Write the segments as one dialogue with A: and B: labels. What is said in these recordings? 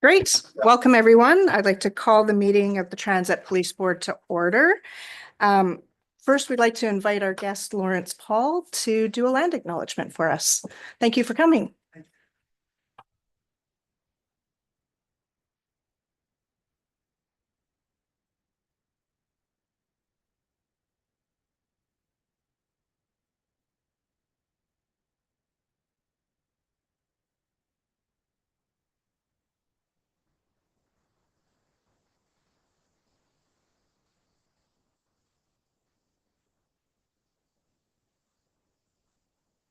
A: Great. Welcome, everyone. I'd like to call the meeting of the Transit Police Board to order. First, we'd like to invite our guest, Lawrence Paul, to do a land acknowledgement for us. Thank you for coming.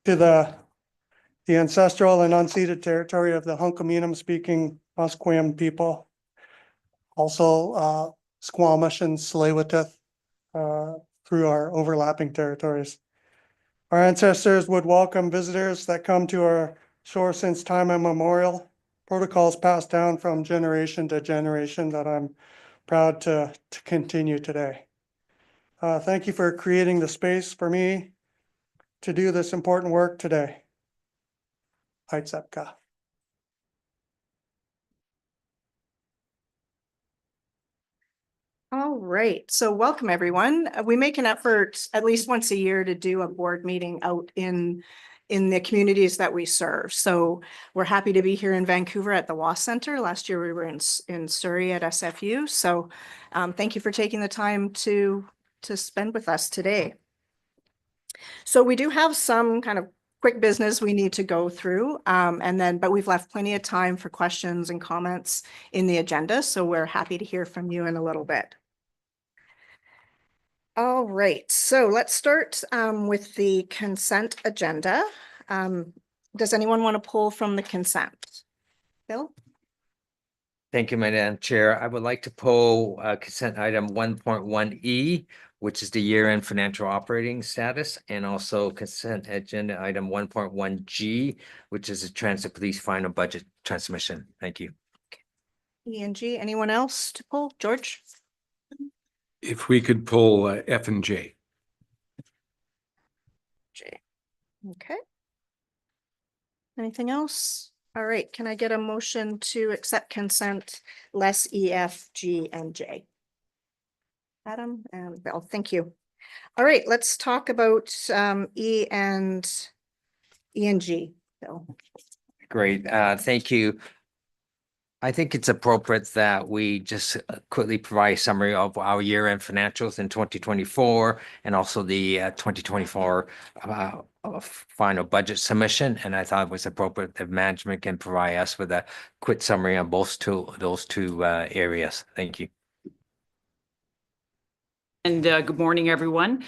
B: To the ancestral and unceded territory of the Hunkaminam speaking Musqueam people. Also Squamish and Tsleil-Waututh through our overlapping territories. Our ancestors would welcome visitors that come to our shore since time immemorial. Protocols passed down from generation to generation that I'm proud to continue today. Thank you for creating the space for me to do this important work today. Aitsepka.
A: All right. So welcome, everyone. We make an effort at least once a year to do a board meeting out in the communities that we serve. So we're happy to be here in Vancouver at the WAS Center. Last year we were in Surrey at SFU. So thank you for taking the time to spend with us today. So we do have some kind of quick business we need to go through, but we've left plenty of time for questions and comments in the agenda. So we're happy to hear from you in a little bit. All right, so let's start with the consent agenda. Does anyone want to pull from the consent? Bill?
C: Thank you, Madam Chair. I would like to pull consent item 1.1E, which is the year-end financial operating status, and also consent agenda item 1.1G, which is a transit police final budget transmission. Thank you.
A: E and G, anyone else to pull? George?
D: If we could pull F and J.
A: J. Okay. Anything else? All right, can I get a motion to accept consent less E, F, G, and J? Adam and Bill, thank you. All right, let's talk about E and G, Bill.
C: Great, thank you. I think it's appropriate that we just quickly provide a summary of our year-end financials in 2024 and also the 2024 final budget submission. And I thought it was appropriate that management can provide us with a quick summary on those two areas. Thank you.
E: And good morning, everyone.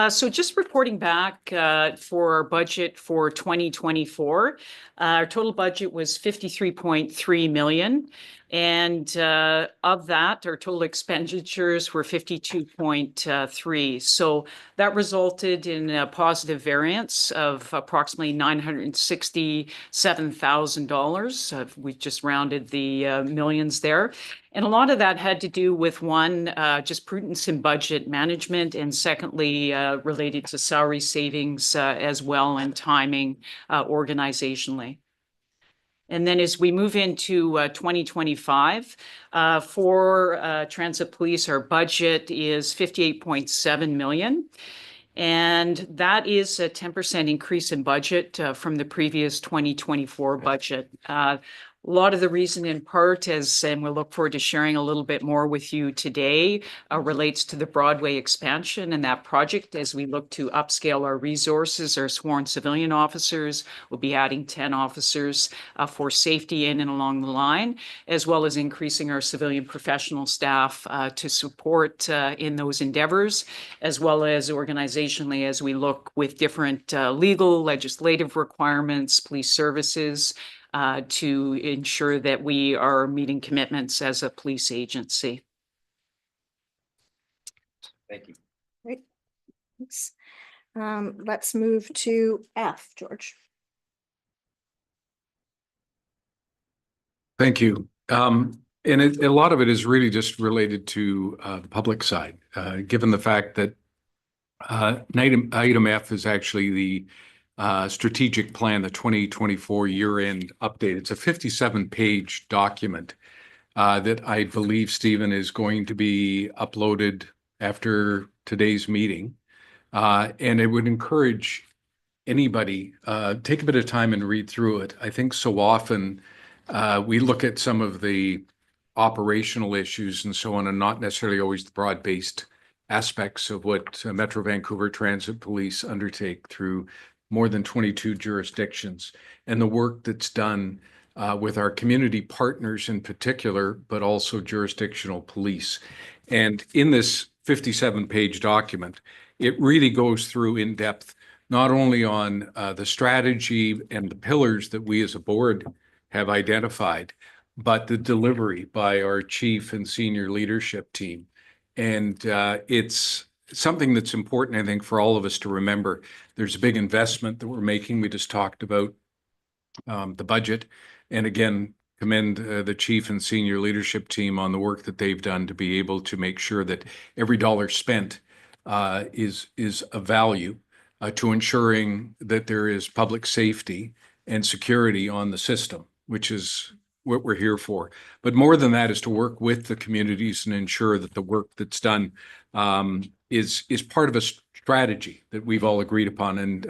E: So just reporting back for our budget for 2024, our total budget was 53.3 million. And of that, our total expenditures were 52.3. So that resulted in a positive variance of approximately $967,000. We just rounded the millions there. And a lot of that had to do with one, just prudence in budget management, and secondly, related to salary savings as well and timing organizationally. And then as we move into 2025, for Transit Police, our budget is 58.7 million. And that is a 10% increase in budget from the previous 2024 budget. A lot of the reason in part, and we'll look forward to sharing a little bit more with you today, relates to the Broadway expansion and that project. As we look to upscale our resources, our sworn civilian officers, we'll be adding 10 officers for safety in and along the line, as well as increasing our civilian professional staff to support in those endeavors, as well as organizationally as we look with different legal, legislative requirements, police services, to ensure that we are meeting commitments as a police agency.
C: Thank you.
A: Great. Thanks. Let's move to F, George.
D: Thank you. And a lot of it is really just related to the public side, given the fact that item F is actually the strategic plan, the 2024 year-end update. It's a 57-page document that I believe, Stephen, is going to be uploaded after today's meeting. And it would encourage anybody, take a bit of time and read through it. I think so often we look at some of the operational issues and so on, and not necessarily always the broad-based aspects of what Metro Vancouver Transit Police undertake through more than 22 jurisdictions, and the work that's done with our community partners in particular, but also jurisdictional police. And in this 57-page document, it really goes through in depth, not only on the strategy and the pillars that we as a board have identified, but the delivery by our chief and senior leadership team. And it's something that's important, I think, for all of us to remember. There's a big investment that we're making. We just talked about the budget. And again, commend the chief and senior leadership team on the work that they've done to be able to make sure that every dollar spent is of value to ensuring that there is public safety and security on the system, which is what we're here for. But more than that is to work with the communities and ensure that the work that's done is part of a strategy that we've all agreed upon. And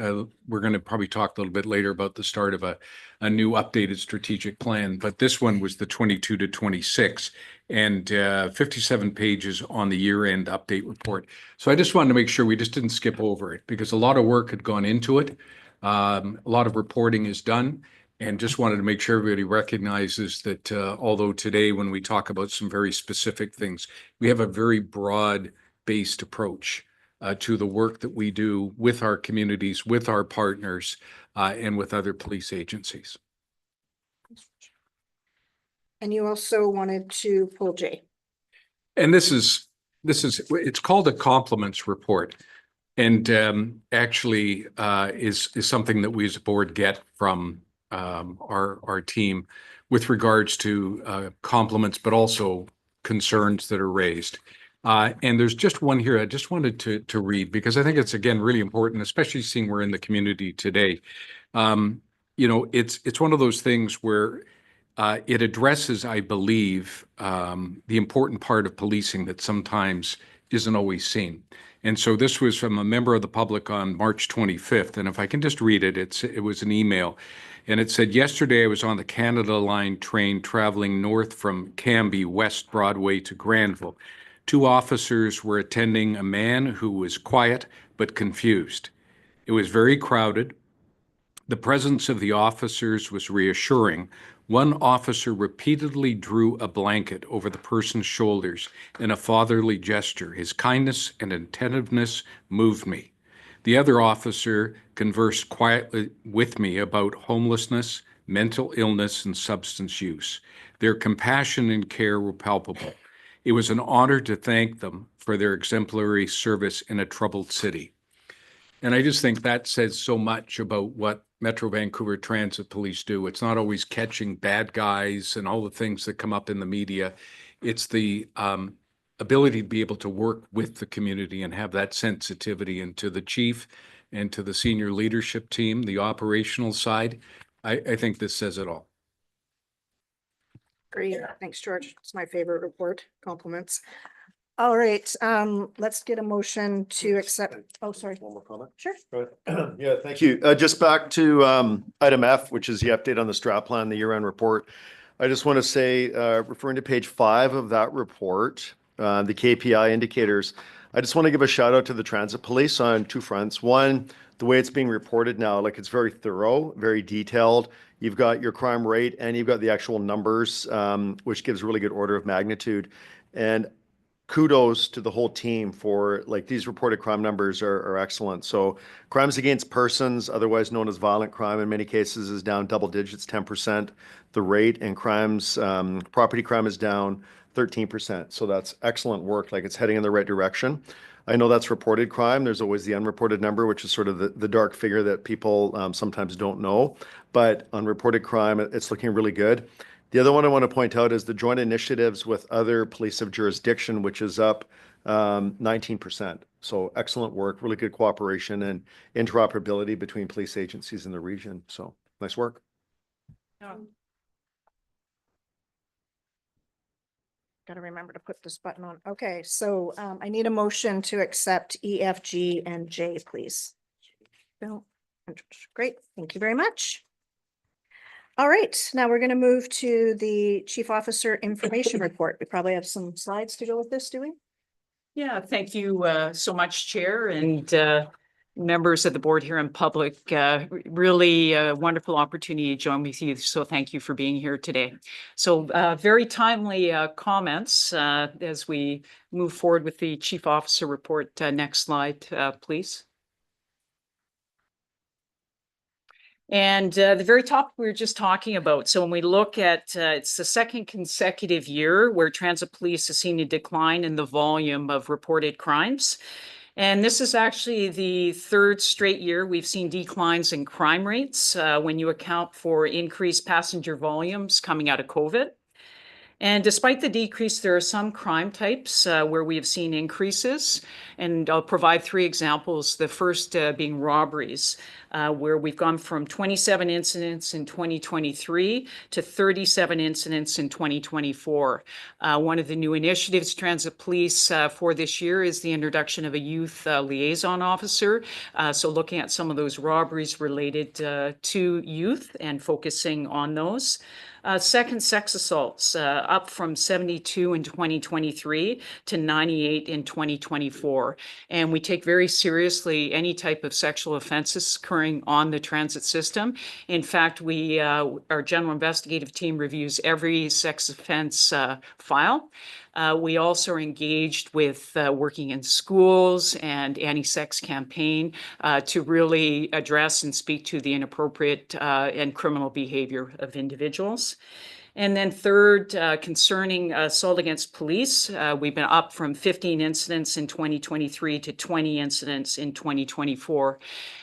D: we're going to probably talk a little bit later about the start of a new updated strategic plan. But this one was the 22 to 26 and 57 pages on the year-end update report. So I just wanted to make sure we just didn't skip over it, because a lot of work had gone into it. A lot of reporting is done. And just wanted to make sure everybody recognizes that although today, when we talk about some very specific things, we have a very broad-based approach to the work that we do with our communities, with our partners, and with other police agencies.
A: And you also wanted to pull J.
D: And it's called a compliments report. And actually is something that we as a board get from our team with regards to compliments, but also concerns that are raised. And there's just one here I just wanted to read, because I think it's, again, really important, especially seeing we're in the community today. You know, it's one of those things where it addresses, I believe, the important part of policing that sometimes isn't always seen. And so this was from a member of the public on March 25th. And if I can just read it, it was an email. And it said, yesterday I was on the Canada Line train traveling north from Cambie, West Broadway to Granville. Two officers were attending a man who was quiet but confused. It was very crowded. The presence of the officers was reassuring. One officer repeatedly drew a blanket over the person's shoulders in a fatherly gesture. His kindness and attentiveness moved me. The other officer conversed quietly with me about homelessness, mental illness, and substance use. Their compassion and care were palpable. It was an honor to thank them for their exemplary service in a troubled city. And I just think that says so much about what Metro Vancouver Transit Police do. It's not always catching bad guys and all the things that come up in the media. It's the ability to be able to work with the community and have that sensitivity. And to the chief and to the senior leadership team, the operational side, I think this says it all.
A: Great. Thanks, George. It's my favorite report. Compliments. All right, let's get a motion to accept. Oh, sorry.
F: One more comment.
A: Sure.
F: Go ahead. Yeah, thank you. Just back to item F, which is the update on the strat plan, the year-end report. I just want to say, referring to page 5 of that report, the KPI indicators, I just want to give a shout out to the transit police on 2 fronts. One, the way it's being reported now, like, it's very thorough, very detailed. You've got your crime rate and you've got the actual numbers, which gives really good order of magnitude. And kudos to the whole team for, like, these reported crime numbers are excellent. So crimes against persons, otherwise known as violent crime, in many cases is down double digits, 10%. The rate, and crimes, property crime is down 13%. So that's excellent work. Like, it's heading in the right direction. I know that's reported crime. There's always the unreported number, which is sort of the dark figure that people sometimes don't know. But unreported crime, it's looking really good. The other one I want to point out is the joint initiatives with other police of jurisdiction, which is up 19%. So excellent work, really good cooperation and interoperability between police agencies in the region. So nice work.
A: Got to remember to put this button on. Okay, so I need a motion to accept E, F, G, and J, please. Bill, great, thank you very much. All right, now we're going to move to the Chief Officer Information Report. We probably have some slides to go with this, do we?
E: Yeah, thank you so much, Chair, and members of the board here in public. Really a wonderful opportunity to join with you. So thank you for being here today. So very timely comments as we move forward with the Chief Officer Report. Next slide, please. And the very topic we were just talking about. So when we look at, it's the second consecutive year where transit police has seen a decline in the volume of reported crimes. And this is actually the third straight year we've seen declines in crime rates when you account for increased passenger volumes coming out of COVID. And despite the decrease, there are some crime types where we have seen increases. And I'll provide 3 examples. The first being robberies, where we've gone from 27 incidents in 2023 to 37 incidents in 2024. One of the new initiatives Transit Police for this year is the introduction of a youth liaison officer. So looking at some of those robberies related to youth and focusing on those. Second, sex assaults, up from 72 in 2023 to 98 in 2024. And we take very seriously any type of sexual offenses occurring on the transit system. In fact, our general investigative team reviews every sex offense file. We also are engaged with working in schools and anti-sex campaign to really address and speak to the inappropriate and criminal behavior of individuals. And then third, concerning assault against police, we've been up from 15 incidents in 2023 to 20 incidents in 2024.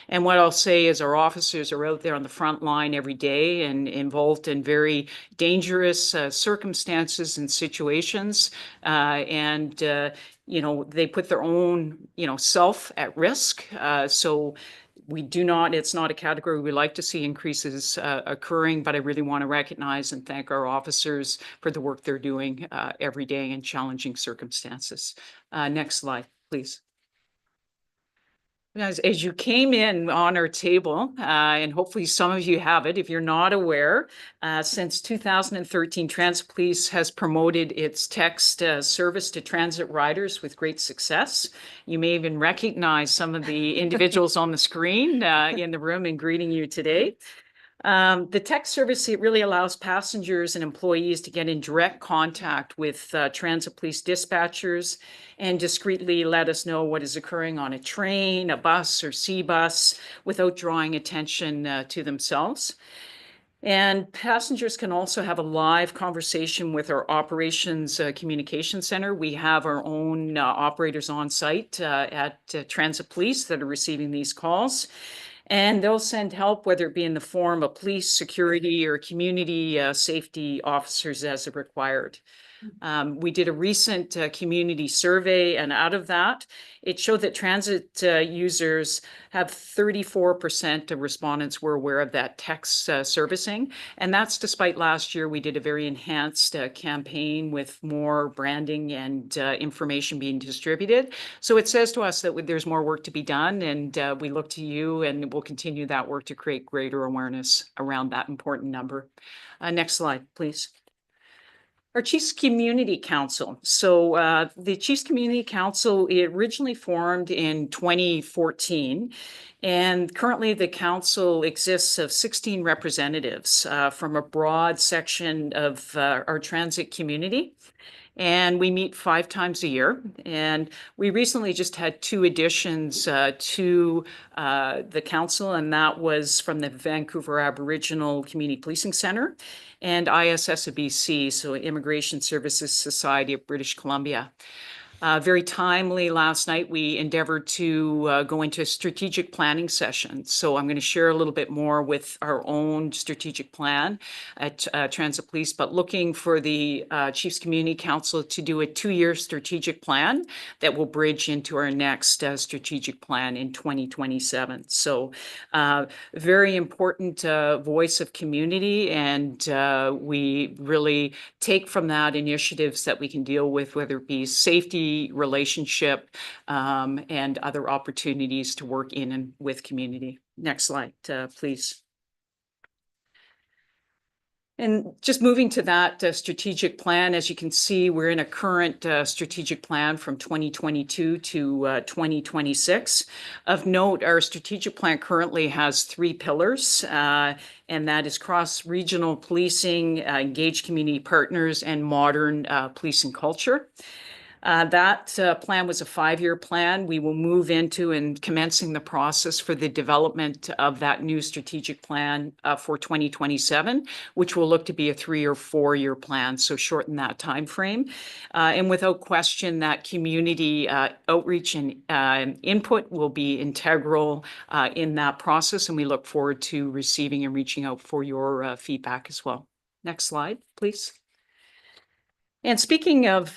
E: And what I'll say is our officers are out there on the front line every day and involved in very dangerous circumstances and situations. They put their own, self at risk. So it's not a category we like to see increases occurring, but I really want to recognize and thank our officers for the work they're doing every day in challenging circumstances. Next slide, please. As you came in on our table, and hopefully some of you have it, if you're not aware, since 2013, Transit Police has promoted its text service to transit riders with great success. You may even recognize some of the individuals on the screen in the room and greeting you today. The text service, it really allows passengers and employees to get in direct contact with Transit Police dispatchers and discreetly let us know what is occurring on a train, a bus, or C-bus without drawing attention to themselves. And passengers can also have a live conversation with our operations communication center. We have our own operators on site at Transit Police that are receiving these calls. And they'll send help, whether it be in the form of police, security, or community safety officers as required. We did a recent community survey, and out of that, it showed that transit users have 34% of respondents were aware of that text servicing. And that's despite last year we did a very enhanced campaign with more branding and information being distributed. So it says to us that there's more work to be done, and we look to you and we'll continue that work to create greater awareness around that important number. Next slide, please. Our Chiefs Community Council. So the Chiefs Community Council, it originally formed in 2014. And currently the council exists of 16 representatives from a broad section of our transit community. And we meet 5 times a year. And we recently just had 2 additions to the council, and that was from the Vancouver Aboriginal Community Policing Center and ISS of BC, so Immigration Services Society of British Columbia. Very timely last night, we endeavored to go into a strategic planning session. So I'm going to share a little bit more with our own strategic plan at Transit Police, but looking for the Chiefs Community Council to do a 2-year strategic plan that will bridge into our next strategic plan in 2027. So very important voice of community, and we really take from that initiatives that we can deal with, whether it be safety, relationship, and other opportunities to work in and with community. Next slide, please. And just moving to that strategic plan, as you can see, we're in a current strategic plan from 2022 to 2026. Of note, our strategic plan currently has 3 pillars, and that is cross-regional policing, engaged community partners, and modern policing culture. That plan was a 5-year plan. We will move into and commencing the process for the development of that new strategic plan for 2027, which will look to be a 3 or 4-year plan, so shorten that time frame. And without question, that community outreach and input will be integral in that process, and we look forward to receiving and reaching out for your feedback as well. Next slide, please. And speaking of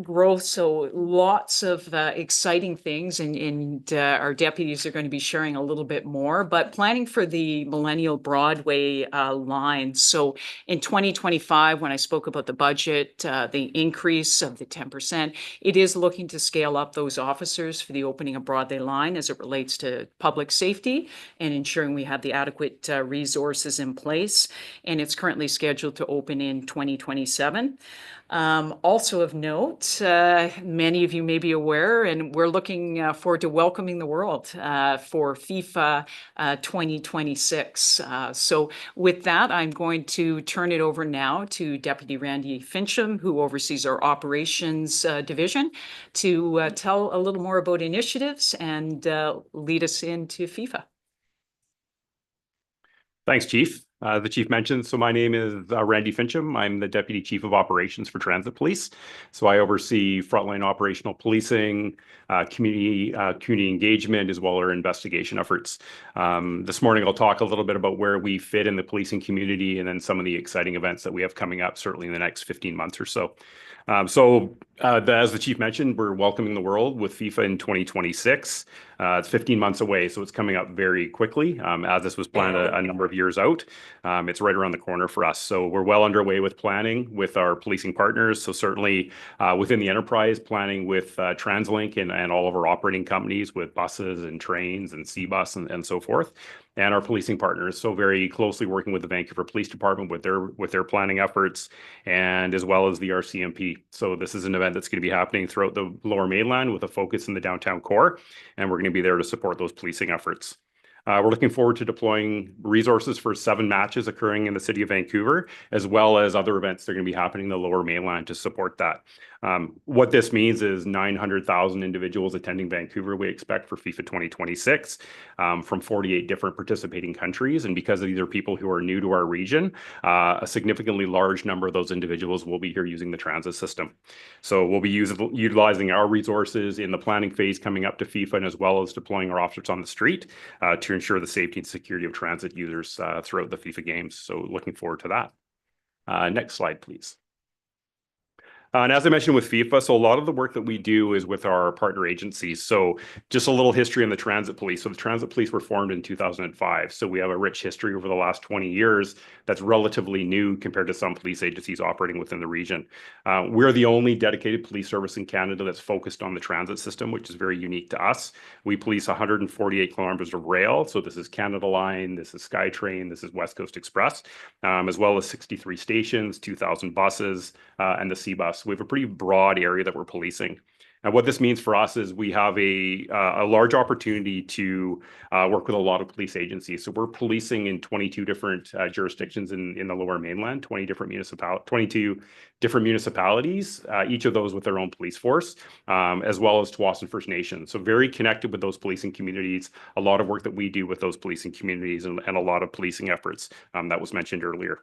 E: growth, so lots of exciting things, and our deputies are going to be sharing a little bit more, but planning for the Millennial Broadway line. So in 2025, when I spoke about the budget, the increase of the 10%, it is looking to scale up those officers for the opening of Broadway line as it relates to public safety and ensuring we have the adequate resources in place. And it's currently scheduled to open in 2027. Also of note, many of you may be aware, and we're looking forward to welcoming the world for FIFA 2026. So with that, I'm going to turn it over now to Deputy Randy Fincham, who oversees our operations division, to tell a little more about initiatives and lead us into FIFA.
G: Thanks, Chief. The Chief mentioned, so my name is Randy Fincham. I'm the Deputy Chief of Operations for Transit Police. So I oversee frontline operational policing, community engagement, as well as our investigation efforts. This morning, I'll talk a little bit about where we fit in the policing community and then some of the exciting events that we have coming up, certainly in the next 15 months or so. As the Chief mentioned, we're welcoming the world with FIFA in 2026. It's 15 months away, so it's coming up very quickly. As this was planned a number of years out, it's right around the corner for us. So we're well underway with planning with our policing partners. So certainly within the enterprise, planning with TransLink and all of our operating companies with buses and trains and C-Bus and so forth. And our policing partners, so very closely working with the Vancouver Police Department with their planning efforts, and as well as the RCMP. So this is an event that's going to be happening throughout the Lower Mainland with a focus in the downtown core, and we're going to be there to support those policing efforts. We're looking forward to deploying resources for 7 matches occurring in the city of Vancouver, as well as other events that are going to be happening in the Lower Mainland to support that. What this means is 900,000 individuals attending Vancouver, we expect for FIFA 2026 from 48 different participating countries. And because these are people who are new to our region, a significantly large number of those individuals will be here using the transit system. So we'll be utilizing our resources in the planning phase coming up to FIFA, and as well as deploying our officers on the street to ensure the safety and security of transit users throughout the FIFA games. So looking forward to that. Next slide, please. And as I mentioned with FIFA, so a lot of the work that we do is with our partner agencies. So just a little history on the Transit Police. So the Transit Police were formed in 2005. So we have a rich history over the last 20 years that's relatively new compared to some police agencies operating within the region. We're the only dedicated police service in Canada that's focused on the transit system, which is very unique to us. We police 148 kilometers of rail. So this is Canada Line, this is SkyTrain, this is West Coast Express, as well as 63 stations, 2,000 buses, and the C-Bus. We have a pretty broad area that we're policing. And what this means for us is we have a large opportunity to work with a lot of police agencies. So we're policing in 22 different jurisdictions in the Lower Mainland, 22 different municipalities, each of those with their own police force, as well as Tsawwassen First Nation. So very connected with those policing communities, a lot of work that we do with those policing communities, and a lot of policing efforts that was mentioned earlier.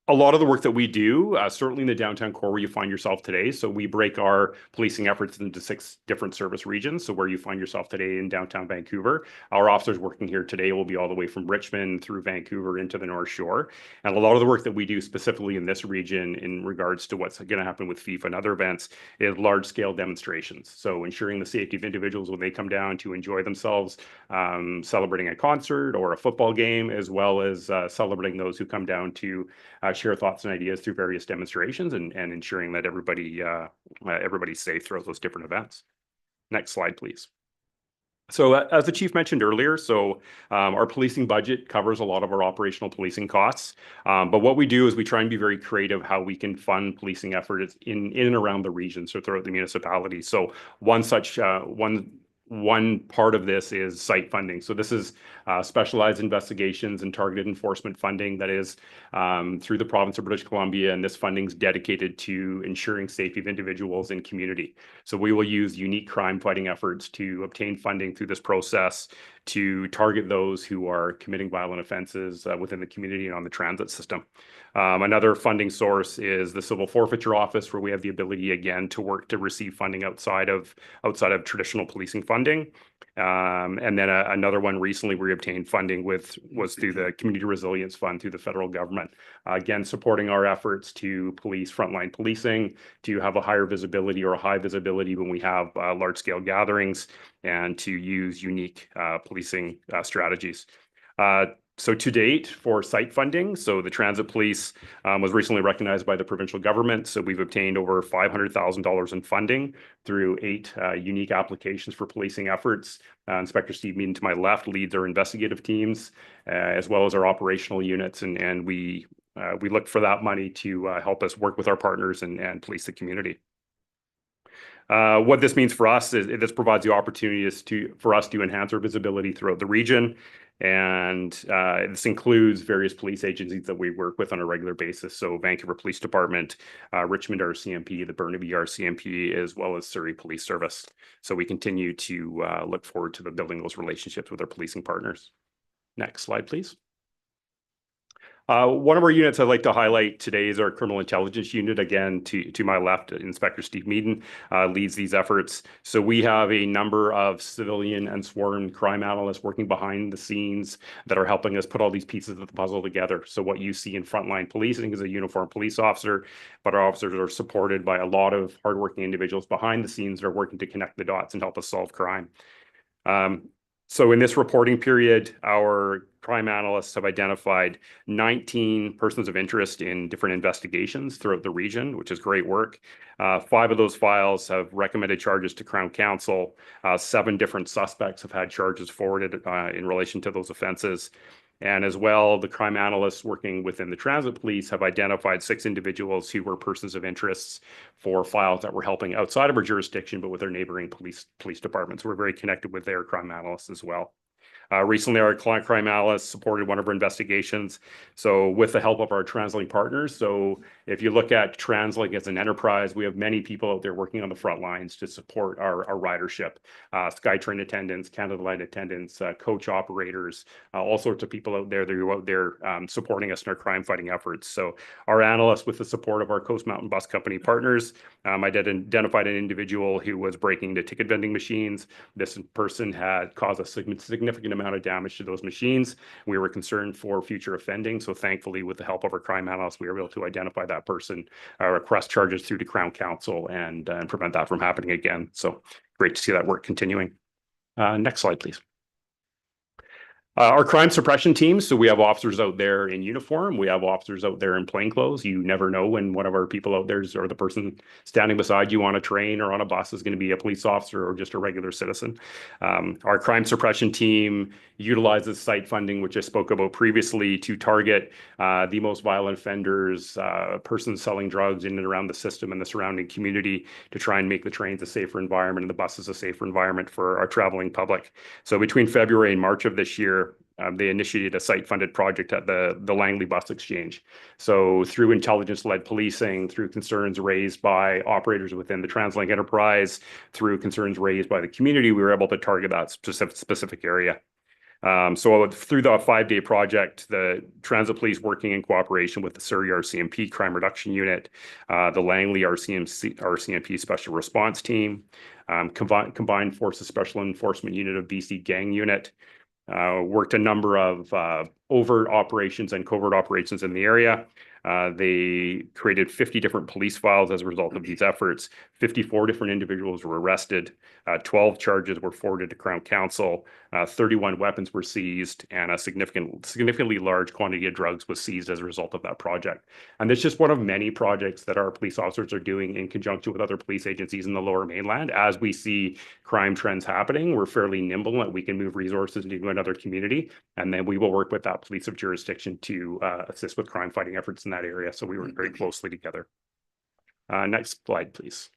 G: A lot of the work that we do, certainly in the downtown core where you find yourself today. So we break our policing efforts into 6 different service regions. So where you find yourself today in downtown Vancouver, our officers working here today will be all the way from Richmond through Vancouver into the North Shore. And a lot of the work that we do specifically in this region in regards to what's going to happen with FIFA and other events is large scale demonstrations. So ensuring the safety of individuals when they come down to enjoy themselves, celebrating a concert or a football game, as well as celebrating those who come down to share thoughts and ideas through various demonstrations and ensuring that everybody's safe throughout those different events. Next slide, please. So as the chief mentioned earlier, our policing budget covers a lot of our operational policing costs. But what we do is we try and be very creative how we can fund policing efforts in and around the region, so throughout the municipality. So one part of this is site funding. So this is specialized investigations and targeted enforcement funding that is through the province of British Columbia, and this funding is dedicated to ensuring safety of individuals and community. So we will use unique crime fighting efforts to obtain funding through this process to target those who are committing violent offenses within the community and on the transit system. Another funding source is the Civil Forfeiture Office, where we have the ability again to work to receive funding outside of traditional policing funding. And then another one recently we obtained funding was through the Community Resilience Fund through the federal government. Again, supporting our efforts to police frontline policing, to have a higher visibility or a high visibility when we have large scale gatherings, and to use unique policing strategies. So to date for site funding, so the transit police was recently recognized by the provincial government. So we've obtained over $500,000 in funding through 8 unique applications for policing efforts. Inspector Steve Meaden to my left leads our investigative teams as well as our operational units. And we look for that money to help us work with our partners and police the community. What this means for us is this provides the opportunities for us to enhance our visibility throughout the region. And this includes various police agencies that we work with on a regular basis. So Vancouver Police Department, Richmond RCMP, the Burnaby RCMP, as well as Surrey Police Service. So we continue to look forward to building those relationships with our policing partners. Next slide, please. One of our units I'd like to highlight today is our criminal intelligence unit. Again, to my left, Inspector Steve Meaden leads these efforts. So we have a number of civilian and sworn crime analysts working behind the scenes that are helping us put all these pieces of the puzzle together. So what you see in frontline policing is a uniformed police officer, but our officers are supported by a lot of hardworking individuals behind the scenes that are working to connect the dots and help us solve crime. So in this reporting period, our crime analysts have identified 19 persons of interest in different investigations throughout the region, which is great work. 5 of those files have recommended charges to Crown Counsel. 7 different suspects have had charges forwarded in relation to those offenses. And as well, the crime analysts working within the transit police have identified 6 individuals who were persons of interest for files that were helping outside of our jurisdiction, but with our neighboring police departments. We're very connected with their crime analysts as well. Recently, our client crime analyst supported one of our investigations. So with the help of our TransLink partners. So if you look at TransLink as an enterprise, we have many people out there working on the front lines to support our ridership. SkyTrain attendants, Canada Line attendants, coach operators, all sorts of people out there that are out there supporting us in our crime fighting efforts. So our analysts, with the support of our Coast Mountain Bus Company partners, identified an individual who was breaking into ticket vending machines. This person had caused a significant amount of damage to those machines. We were concerned for future offending. So thankfully, with the help of our crime analysts, we were able to identify that person, request charges through to Crown Counsel and prevent that from happening again. So great to see that work continuing. Next slide, please. Our crime suppression teams, so we have officers out there in uniform. We have officers out there in plainclothes. You never know when one of our people out there or the person standing beside you on a train or on a bus is going to be a police officer or just a regular citizen. Our crime suppression team utilizes site funding, which I spoke about previously, to target the most violent offenders, persons selling drugs in and around the system and the surrounding community to try and make the trains a safer environment and the buses a safer environment for our traveling public. So between February and March of this year, they initiated a site-funded project at the Langley Bus Exchange. So through intelligence-led policing, through concerns raised by operators within the TransLink enterprise, through concerns raised by the community, we were able to target that specific area. So through the 5-day project, the Transit Police, working in cooperation with the Surrey RCMP Crime Reduction Unit, the Langley RCMP Special Response Team, Combined Forces Special Enforcement Unit of BC Gang Unit, worked a number of overt operations and covert operations in the area. They created 50 different police files as a result of these efforts. 54 different individuals were arrested. 12 charges were forwarded to Crown Counsel. 31 weapons were seized, and a significantly large quantity of drugs was seized as a result of that project. And it's just one of many projects that our police officers are doing in conjunction with other police agencies in the Lower Mainland. As we see crime trends happening, we're fairly nimble and we can move resources into another community, and then we will work with that police of jurisdiction to assist with crime fighting efforts in that area. So we work very closely together. Next slide, please.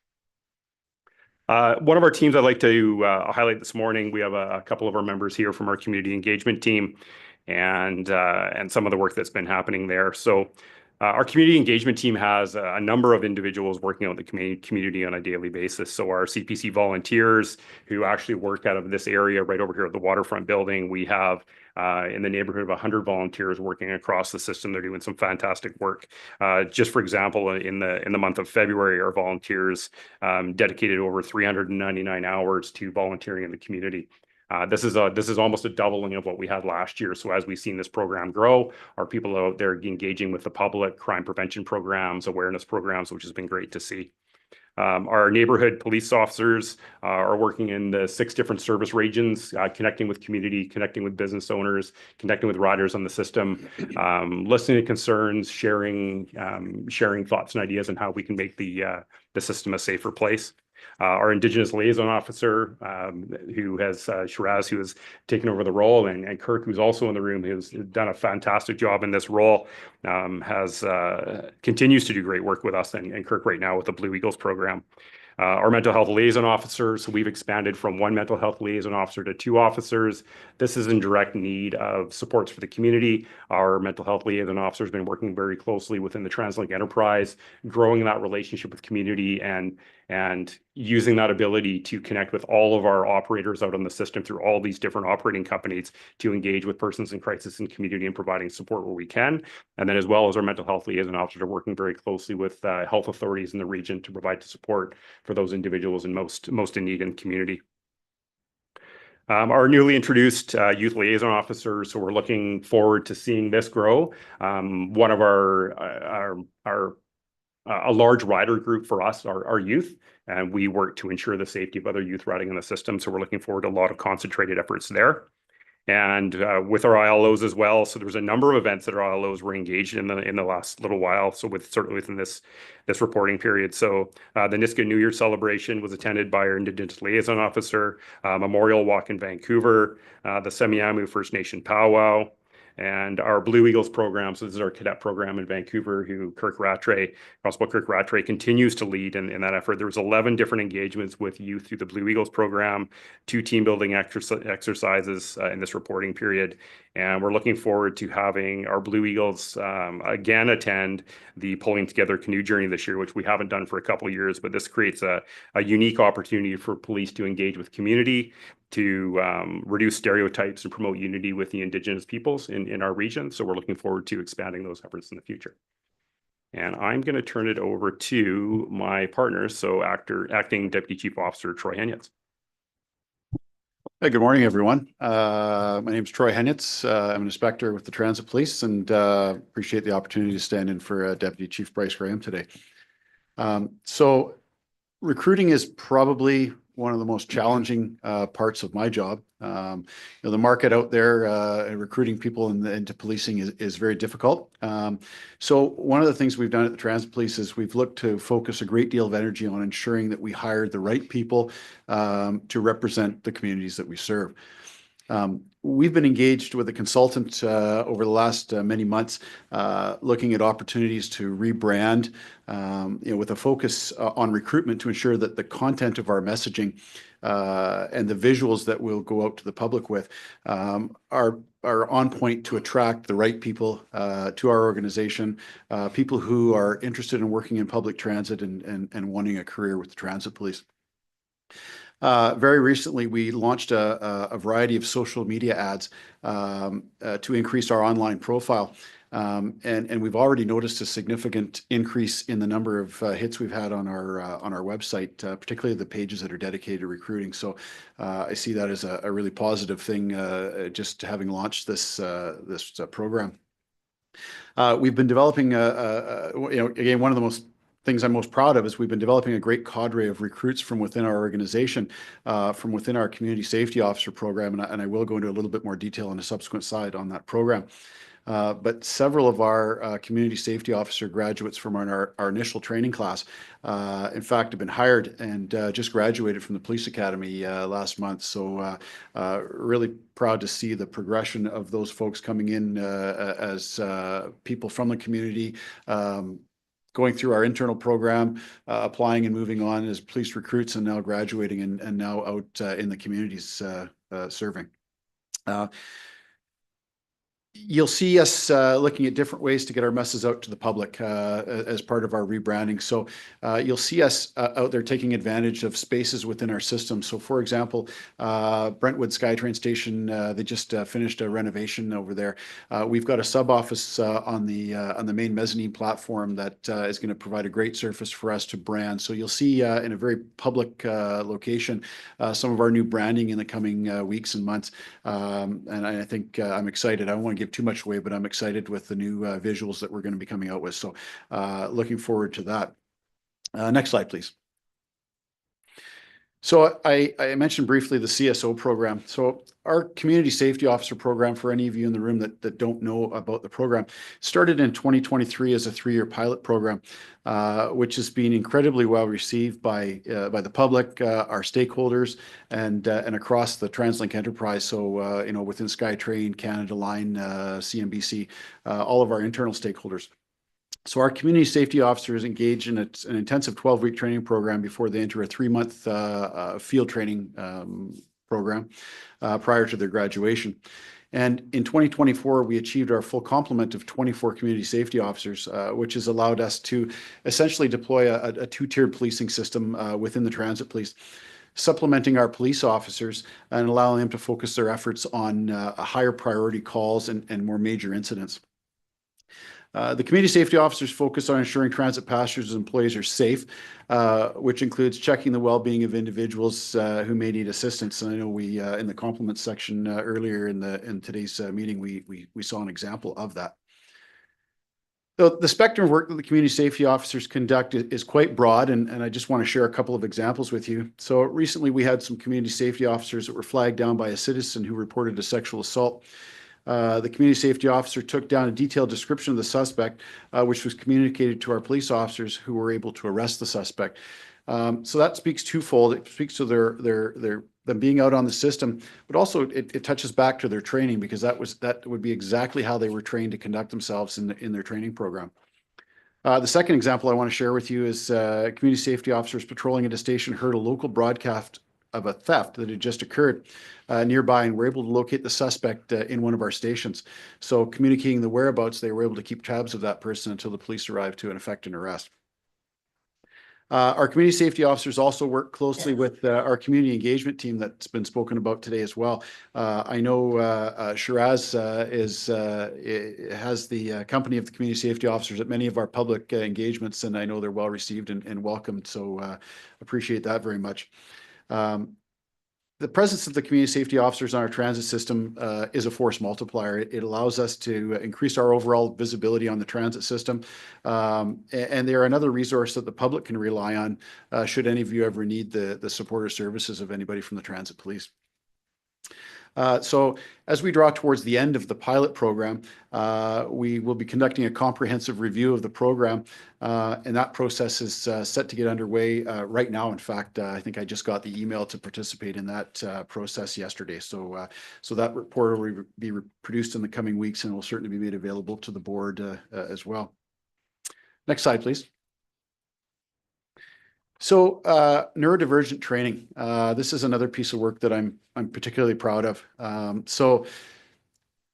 G: One of our teams I'd like to highlight this morning, we have a couple of our members here from our community engagement team, and some of the work that's been happening there. So our community engagement team has a number of individuals working out in the community on a daily basis. So our CPC volunteers who actually work out of this area right over here at the Waterfront building, we have in the neighborhood of 100 volunteers working across the system. They're doing some fantastic work. Just for example, in the month of February, our volunteers dedicated over 399 hours to volunteering in the community. This is almost a doubling of what we had last year. So as we've seen this program grow, our people out there engaging with the public, crime prevention programs, awareness programs, which has been great to see. Our neighborhood police officers are working in the 6 different service regions, connecting with community, connecting with business owners, connecting with riders on the system, listening to concerns, sharing thoughts and ideas on how we can make the system a safer place. Our Indigenous liaison officer, who has Shiraz, who has taken over the role, and Kirk, who's also in the room, who's done a fantastic job in this role, continues to do great work with us, and Kirk right now with the Blue Eagles program. Our mental health liaison officers, so we've expanded from 1 mental health liaison officer to 2 officers. This is in direct need of supports for the community. Our mental health liaison officer has been working very closely within the TransLink enterprise, growing that relationship with community and using that ability to connect with all of our operators out on the system through all these different operating companies to engage with persons in crisis and community and providing support where we can. And then as well as our mental health liaison officers are working very closely with health authorities in the region to provide support for those individuals in most in need in the community. Our newly introduced youth liaison officers, so we're looking forward to seeing this grow. One of a large rider group for us are youth, and we work to ensure the safety of other youth riding in the system. So we're looking forward to a lot of concentrated efforts there. And with our ILOs as well. So there's a number of events that our ILOs were engaged in the last little while. So certainly within this reporting period. So the Niska New Year celebration was attended by our Indigenous liaison officer, Memorial Walk in Vancouver, the Semiahmoo First Nation powwow, and our Blue Eagles program. So this is our cadet program in Vancouver, who Constable Kirk Rattray continues to lead in that effort. There was 11 different engagements with youth through the Blue Eagles program, 2 team building exercises in this reporting period. And we're looking forward to having our Blue Eagles again attend the Pulling Together Canoe Journey this year, which we haven't done for a couple of years, but this creates a unique opportunity for police to engage with community, to reduce stereotypes and promote unity with the Indigenous peoples in our region. So we're looking forward to expanding those efforts in the future. And I'm going to turn it over to my partners, so Acting Deputy Chief Officer Troy Henyets.
H: Hey, good morning, everyone. My name is Troy Henyets. I'm an inspector with the Transit Police, and appreciate the opportunity to stand in for Deputy Chief Bryce Graham today. So recruiting is probably one of the most challenging parts of my job. The market out there and recruiting people into policing is very difficult. So one of the things we've done at the Transit Police is we've looked to focus a great deal of energy on ensuring that we hire the right people to represent the communities that we serve. We've been engaged with a consultant over the last many months, looking at opportunities to rebrand, with a focus on recruitment to ensure that the content of our messaging and the visuals that we'll go out to the public with are on point to attract the right people to our organization, people who are interested in working in public transit and wanting a career with the Transit Police. Very recently, we launched a variety of social media ads to increase our online profile. And we've already noticed a significant increase in the number of hits we've had on our website, particularly the pages that are dedicated to recruiting. So I see that as a really positive thing, just having launched this program. We've been developing, again, one of the things I'm most proud of is we've been developing a great cadre of recruits from within our organization, from within our community safety officer program, and I will go into a little bit more detail on a subsequent slide on that program. But several of our community safety officer graduates from our initial training class, in fact, have been hired and just graduated from the police academy last month. So really proud to see the progression of those folks coming in as people from the community, going through our internal program, applying and moving on as police recruits, and now graduating and now out in the communities serving. You'll see us looking at different ways to get our messages out to the public as part of our rebranding. So you'll see us out there taking advantage of spaces within our system. So for example, Brentwood SkyTrain Station, they just finished a renovation over there. We've got a sub office on the main mezzanine platform that is going to provide a great surface for us to brand. So you'll see in a very public location some of our new branding in the coming weeks and months. And I think I'm excited. I don't want to give too much away, but I'm excited with the new visuals that we're going to be coming out with. So looking forward to that. Next slide, please. So I mentioned briefly the CSO program. So our community safety officer program, for any of you in the room that don't know about the program, started in 2023 as a 3-year pilot program, which has been incredibly well received by the public, our stakeholders, and across the TransLink enterprise. So within SkyTrain, Canada Line, CMBC, all of our internal stakeholders. So our community safety officers engage in an intensive 12-week training program before they enter a 3-month field training program prior to their graduation. And in 2024, we achieved our full complement of 24 community safety officers, which has allowed us to essentially deploy a 2-tiered policing system within the Transit Police, supplementing our police officers and allowing them to focus their efforts on higher priority calls and more major incidents. The community safety officers focus on ensuring transit passengers and employees are safe, which includes checking the well-being of individuals who may need assistance. And I know we, in the compliments section earlier in today's meeting, we saw an example of that. So the spectrum of work that the community safety officers conduct is quite broad, and I just want to share a couple of examples with you. So recently we had some community safety officers that were flagged down by a citizen who reported a sexual assault. The community safety officer took down a detailed description of the suspect, which was communicated to our police officers, who were able to arrest the suspect. So that speaks twofold. It speaks to them being out on the system, but also it touches back to their training, because that would be exactly how they were trained to conduct themselves in their training program. The second example I want to share with you is community safety officers patrolling at a station heard a local broadcast of a theft that had just occurred nearby, and were able to locate the suspect in one of our stations. So communicating the whereabouts, they were able to keep tabs of that person until the police arrived to effect an arrest. Our community safety officers also work closely with our community engagement team that's been spoken about today as well. I know Shiraz has the company of the community safety officers at many of our public engagements, and I know they're well received and welcomed. So appreciate that very much. The presence of the community safety officers on our transit system is a force multiplier. It allows us to increase our overall visibility on the transit system. And they are another resource that the public can rely on should any of you ever need the support or services of anybody from the Transit Police. So as we draw towards the end of the pilot program, we will be conducting a comprehensive review of the program, and that process is set to get underway right now. In fact, I think I just got the email to participate in that process yesterday. So that report will be produced in the coming weeks, and will certainly be made available to the board as well. Next slide, please. So neurodivergent training. This is another piece of work that I'm particularly proud of. So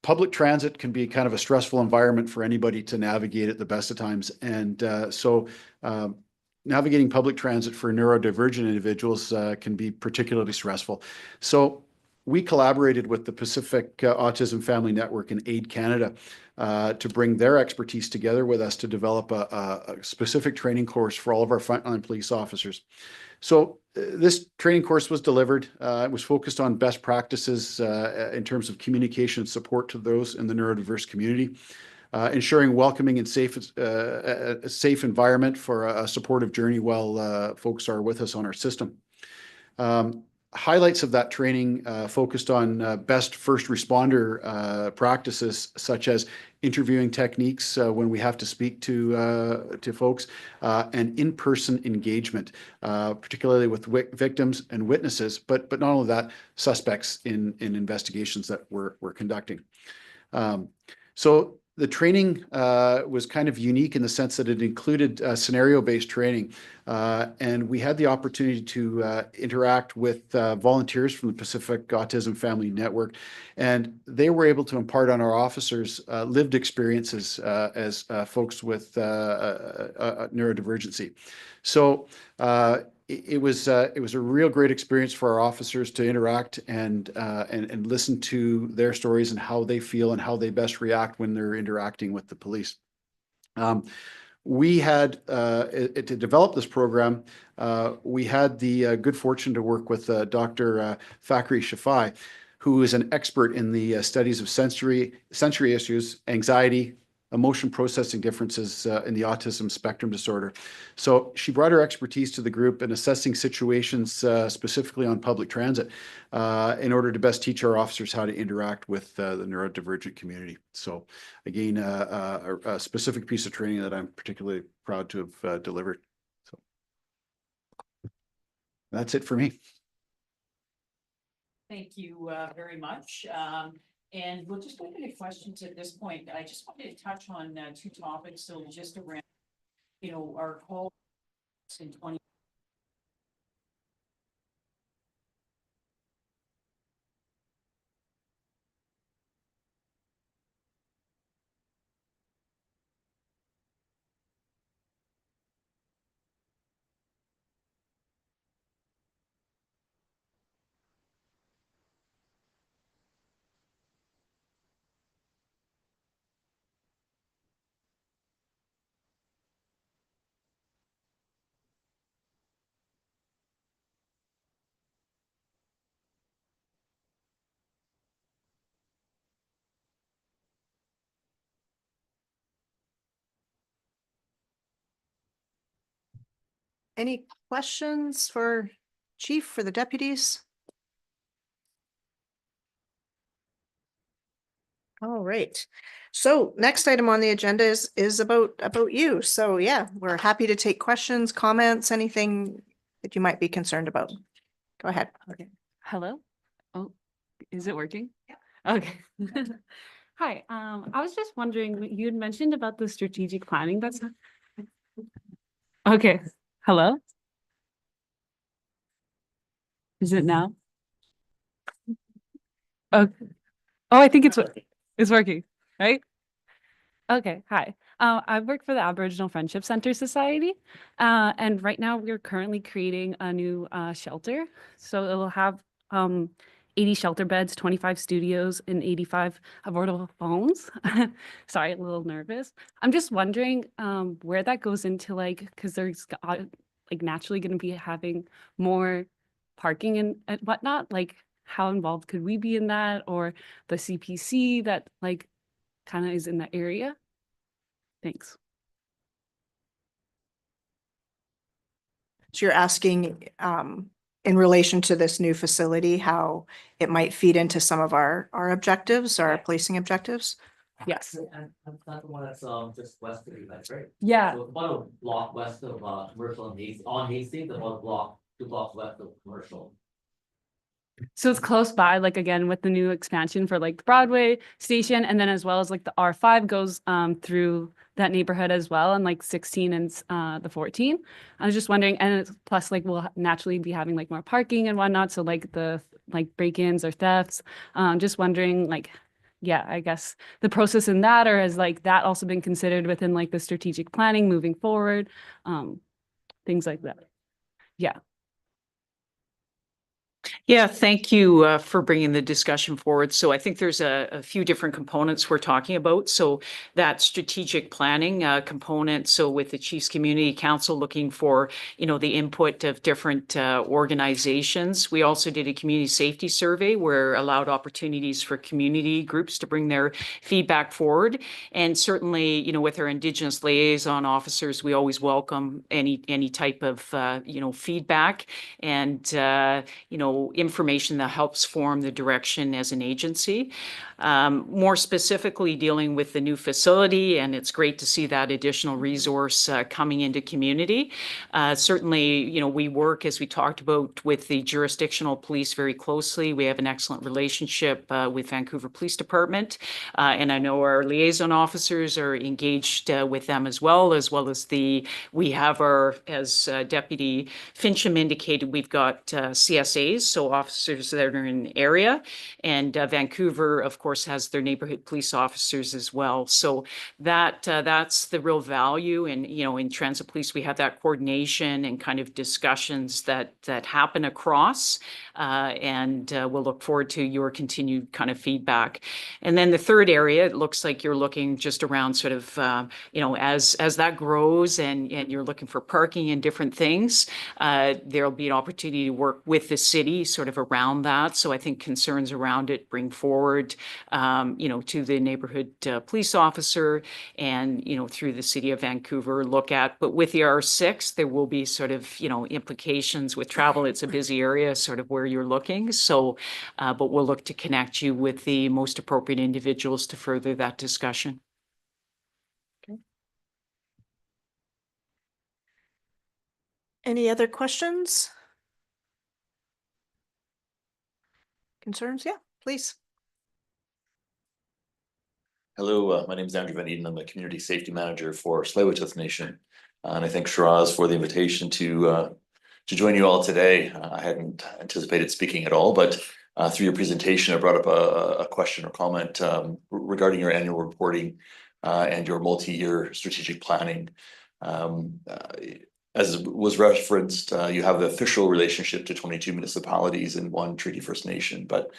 H: public transit can be kind of a stressful environment for anybody to navigate at the best of times. And so navigating public transit for neurodivergent individuals can be particularly stressful. So we collaborated with the Pacific Autism Family Network and Aid Canada to bring their expertise together with us to develop a specific training course for all of our frontline police officers. So this training course was delivered. It was focused on best practices in terms of communication and support to those in the neurodiverse community, ensuring welcoming and a safe environment for a supportive journey while folks are with us on our system. Highlights of that training focused on best first responder practices, such as interviewing techniques when we have to speak to folks, and in-person engagement, particularly with victims and witnesses, but not only that, suspects in investigations that we're conducting. So the training was kind of unique in the sense that it included scenario-based training, and we had the opportunity to interact with volunteers from the Pacific Autism Family Network, and they were able to impart on our officers lived experiences as folks with neurodivergency. So it was a real great experience for our officers to interact and listen to their stories and how they feel and how they best react when they're interacting with the police. We had to develop this program. We had the good fortune to work with Dr. Fakhri Shafai, who is an expert in the studies of sensory issues, anxiety, emotion processing differences in the autism spectrum disorder. So she brought her expertise to the group in assessing situations specifically on public transit in order to best teach our officers how to interact with the neurodivergent community. So again, a specific piece of training that I'm particularly proud to have delivered. So that's it for me.
E: Thank you very much. And we'll just go into questions at this point. I just wanted to touch on two topics. So just around, our call in 20.
A: Any questions for Chief, for the deputies? All right. So next item on the agenda is about you. So yeah, we're happy to take questions, comments, anything that you might be concerned about. Go ahead.
I: Okay. Hello? Oh, is it working? Yeah. Okay. Hi, I was just wondering, you had mentioned about the strategic planning that's. Okay, hello? Is it now? Okay. Oh, I think it's working, right? Okay, hi. I work for the Aboriginal Friendship Center Society, and right now we're currently creating a new shelter. So it'll have 80 shelter beds, 25 studios, and 85 affordable phones. Sorry, a little nervous. I'm just wondering where that goes into, because there's naturally going to be having more parking and whatnot. How involved could we be in that, or the CPC that kind of is in the area? Thanks.
A: So you're asking in relation to this new facility, how it might feed into some of our objectives, our policing objectives?
I: Yes.
J: And that's the one that's just west of you guys, right?
I: Yeah.
J: So about a block west of commercial and Hastings, about 2 blocks west of commercial.
I: So it's close by, again, with the new expansion for the Broadway station, and then as well as the R5 goes through that neighborhood as well, and 16 and the 14. I was just wondering, and plus we'll naturally be having more parking and whatnot, so the break-ins or thefts. Just wondering yeah, I guess the process in that, or has that also been considered within the strategic planning moving forward? things like that. Yeah.
E: Yeah, thank you for bringing the discussion forward. So I think there's a few different components we're talking about. So that strategic planning component. So with the Chiefs Community Council looking for, the input of different organizations. We also did a community safety survey where allowed opportunities for community groups to bring their feedback forward. And certainly, with our Indigenous liaison officers, we always welcome any type of, feedback and, information that helps form the direction as an agency. More specifically dealing with the new facility, and it's great to see that additional resource coming into community. Certainly, we work, as we talked about, with the jurisdictional police very closely. We have an excellent relationship with Vancouver Police Department, and I know our liaison officers are engaged with them as well as we have our, as Deputy Fincham indicated, we've got CSAs, so officers that are in the area, and Vancouver, of course, has their neighborhood police officers as well. So that's the real value. And, in transit police, we have that coordination and kind of discussions that happen across. And we'll look forward to your continued kind of feedback. And then the third area, it looks like you're looking just around sort of, as that grows and you're looking for parking and different things, there'll be an opportunity to work with the city sort of around that. So I think concerns around it bring forward, to the neighborhood police officer and, through the city of Vancouver but with the R6, there will be sort of, implications with travel. It's a busy area, sort of where you're looking. So, but we'll look to connect you with the most appropriate individuals to further that discussion.
A: Any other questions? Concerns? Yeah, please.
K: Hello, my name is Andrew Van Eden. I'm the Community Safety Manager for Tsleil-Waututh Nation. And I thank Shiraz for the invitation to join you all today. I hadn't anticipated speaking at all, but through your presentation, I brought up a question or comment regarding your annual reporting and your multi-year strategic planning. As was referenced, you have the official relationship to 22 municipalities and 1 Treaty First Nation, but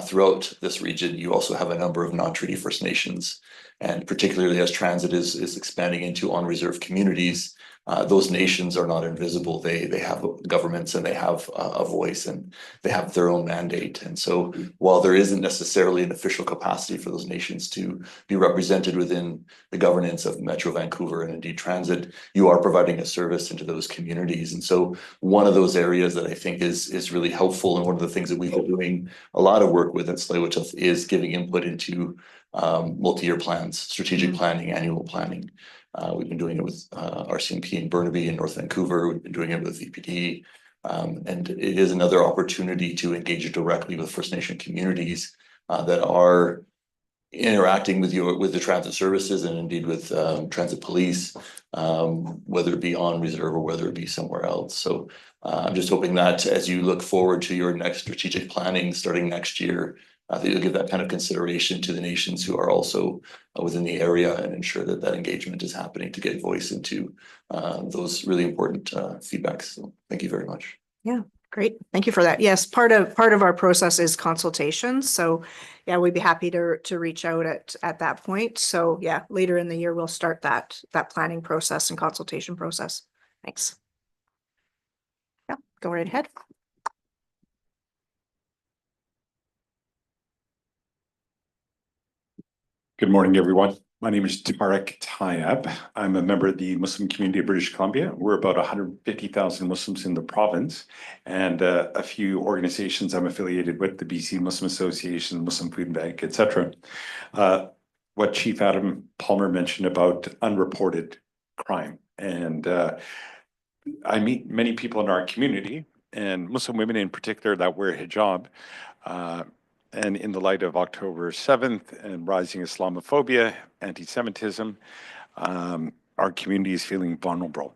K: throughout this region, you also have a number of non-Treaty First Nations, and particularly as transit is expanding into on-reserve communities, those nations are not invisible. They have governments and they have a voice and they have their own mandate. And so while there isn't necessarily an official capacity for those nations to be represented within the governance of Metro Vancouver and indeed transit, you are providing a service into those communities. And so one of those areas that I think is really helpful, and one of the things that we've been doing a lot of work with at Tsleil-Waututh, is giving input into multi-year plans, strategic planning, annual planning. We've been doing it with RCMP in Burnaby and North Vancouver. We've been doing it with VPD. And it is another opportunity to engage directly with First Nation communities that are interacting with the transit services and indeed with transit police, whether it be on reserve or whether it be somewhere else. So I'm just hoping that as you look forward to your next strategic planning starting next year, I think you'll give that kind of consideration to the nations who are also within the area and ensure that that engagement is happening to get voice into those really important feedbacks. So thank you very much.
A: Yeah, great. Thank you for that. Yes, part of our process is consultations. So yeah, we'd be happy to reach out at that point. So yeah, later in the year, we'll start that planning process and consultation process. Thanks. Yeah, go right ahead.
L: Good morning, everyone. My name is Tarek Tayeb. I'm a member of the Muslim community of British Columbia. We're about 150,000 Muslims in the province, and a few organizations I'm affiliated with, the BC Muslim Association, Muslim Food Bank, etc. What Chief Adam Palmer mentioned about unreported crime. And I meet many people in our community, and Muslim women in particular, that wear hijab. And in the light of October 7th and rising Islamophobia, anti-Semitism, our community is feeling vulnerable.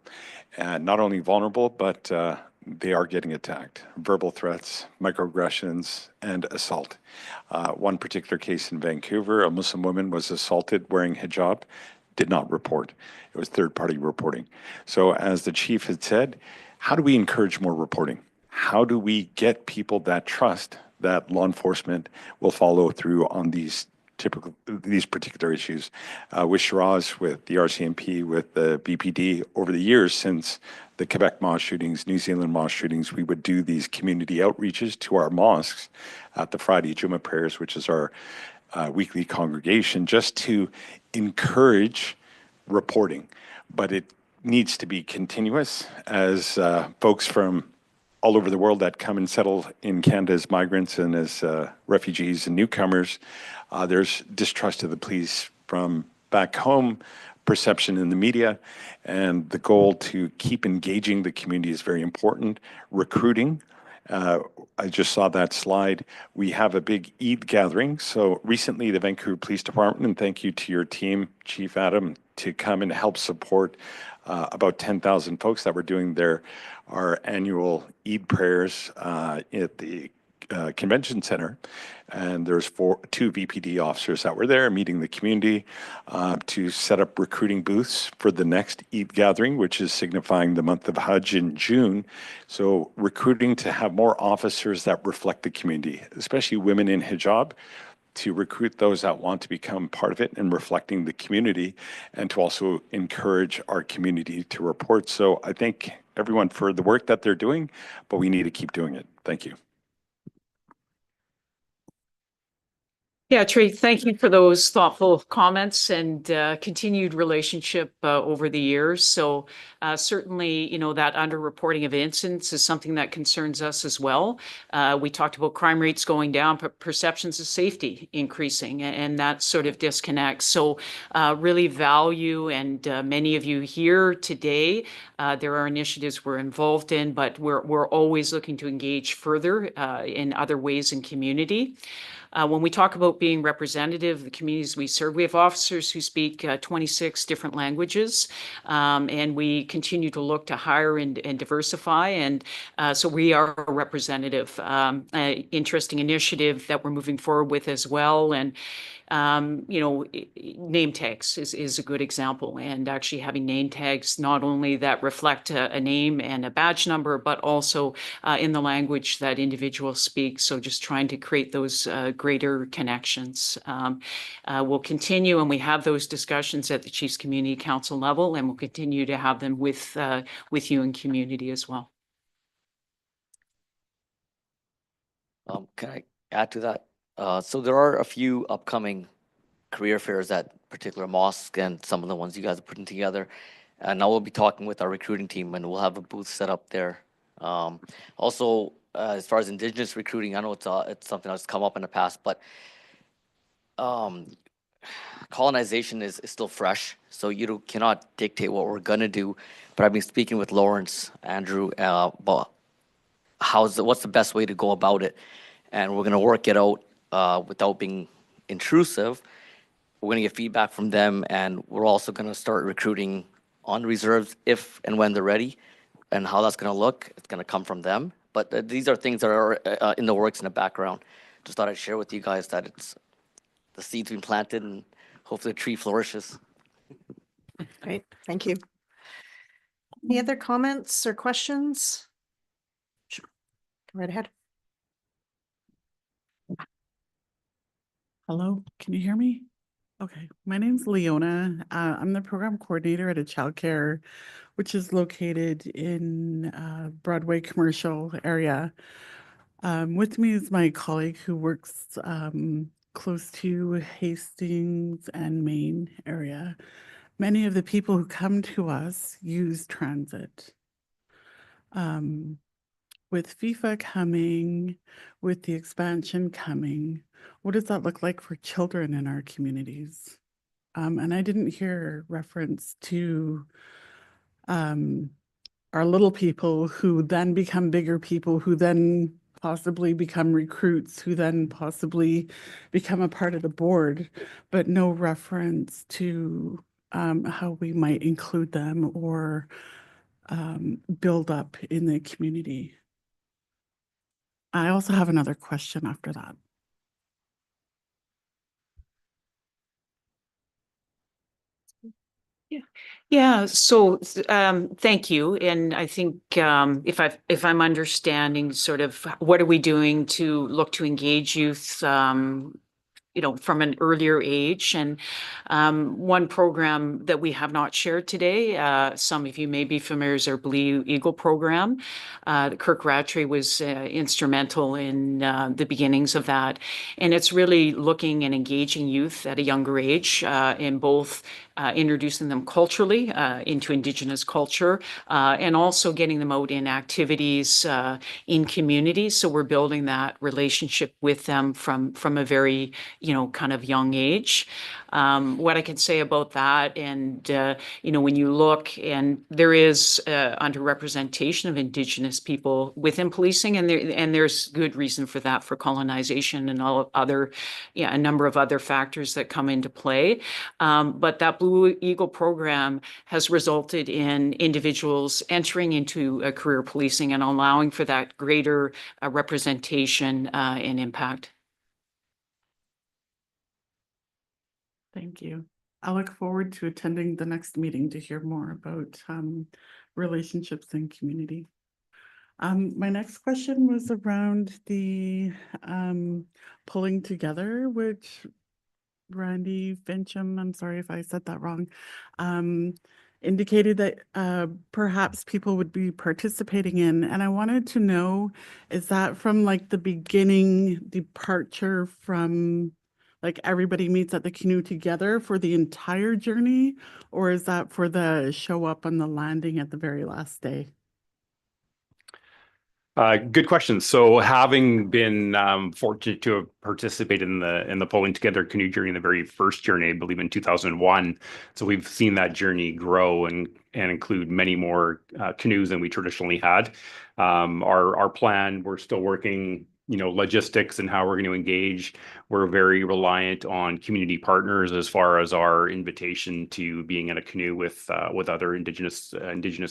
L: And not only vulnerable, but they are getting attacked. Verbal threats, microaggressions, and assault. One particular case in Vancouver, a Muslim woman was assaulted wearing hijab. did not report. It was third-party reporting. So as the chief had said, how do we encourage more reporting? How do we get people that trust that law enforcement will follow through on these particular issues? With Shiraz, with the RCMP, with the BPD, over the years since the Quebec mosque shootings, New Zealand mosque shootings, we would do these community outreaches to our mosques at the Friday Jummah prayers, which is our weekly congregation, just to encourage reporting. But it needs to be continuous, as folks from all over the world that come and settle in Canada as migrants and as refugees and newcomers, there's distrust of the police from back home, perception in the media, and the goal to keep engaging the community is very important. Recruiting, I just saw that slide. We have a big Eid gathering. So recently the Vancouver Police Department, and thank you to your team, Chief Adam, to come and help support about 10,000 folks that were doing our annual Eid prayers at the convention center. And there's two VPD officers that were there meeting the community to set up recruiting booths for the next Eid gathering, which is signifying the month of Hajj in June. So recruiting to have more officers that reflect the community, especially women in hijab, to recruit those that want to become part of it and reflecting the community, and to also encourage our community to report. So I thank everyone for the work that they're doing, but we need to keep doing it. Thank you.
E: Yeah, Trey, thank you for those thoughtful comments and continued relationship over the years. So certainly, that underreporting of incidents is something that concerns us as well. We talked about crime rates going down, but perceptions of safety increasing, and that sort of disconnects. So really value, and many of you here today, there are initiatives we're involved in, but we're always looking to engage further in other ways in community. When we talk about being representative of the communities we serve, we have officers who speak 26 different languages, and we continue to look to hire and diversify. And so we are a representative, interesting initiative that we're moving forward with as well. And name tags is a good example, and actually having name tags not only that reflect a name and a badge number, but also in the language that individuals speak. So just trying to create those greater connections. We'll continue, and we have those discussions at the Chiefs Community Council level, and we'll continue to have them with you in community as well.
J: Can I add to that? So there are a few upcoming career fairs at particular mosques and some of the ones you guys are putting together. And I will be talking with our recruiting team, and we'll have a booth set up there. Also, as far as Indigenous recruiting, I know it's something that's come up in the past, but colonization is still fresh, so you cannot dictate what we're gonna do. But I've been speaking with Lawrence, Andrew, about what's the best way to go about it, and we're gonna work it out without being intrusive. We're gonna get feedback from them, and we're also gonna start recruiting on reserves if and when they're ready. And how that's gonna look, it's gonna come from them. But these are things that are in the works in the background. Just thought I'd share with you guys that the seed's been planted, and hopefully the tree flourishes.
A: Great, thank you. Any other comments or questions? Sure. Go right ahead.
M: Hello, can you hear me? Okay, my name's Leona. I'm the program coordinator at a childcare, which is located in Broadway commercial area. With me is my colleague who works close to Hastings and Main area. Many of the people who come to us use transit. With FIFA coming, with the expansion coming, what does that look like for children in our communities? And I didn't hear reference to our little people who then become bigger people, who then possibly become recruits, who then possibly become a part of the board, but no reference to how we might include them or build up in the community. I also have another question after that.
E: Yeah, so thank you. And I think if I'm understanding sort of what are we doing to look to engage youth from an earlier age. And one program that we have not shared today, some of you may be familiar, is our Blue Eagle program. Kirk Rattray was instrumental in the beginnings of that. And it's really looking and engaging youth at a younger age in both introducing them culturally into Indigenous culture and also getting them out in activities in communities. So we're building that relationship with them from a very kind of young age. What I can say about that, and when you look, and there is underrepresentation of Indigenous people within policing, and there's good reason for that, for colonization and all other, a number of other factors that come into play. But that Blue Eagle program has resulted in individuals entering into a career policing and allowing for that greater representation and impact.
M: Thank you. I look forward to attending the next meeting to hear more about relationships and community. My next question was around the pulling together, which Randy Fincham, I'm sorry if I said that wrong, indicated that perhaps people would be participating in. And I wanted to know, is that from like the beginning departure from like everybody meets at the canoe together for the entire journey, or is that for the show up on the landing at the very last day?
G: Good question. So having been fortunate to have participated in the Pulling Together canoe journey, the very first journey, I believe in 2001. So we've seen that journey grow and include many more canoes than we traditionally had. Our plan, we're still working logistics and how we're going to engage. We're very reliant on community partners as far as our invitation to being in a canoe with other indigenous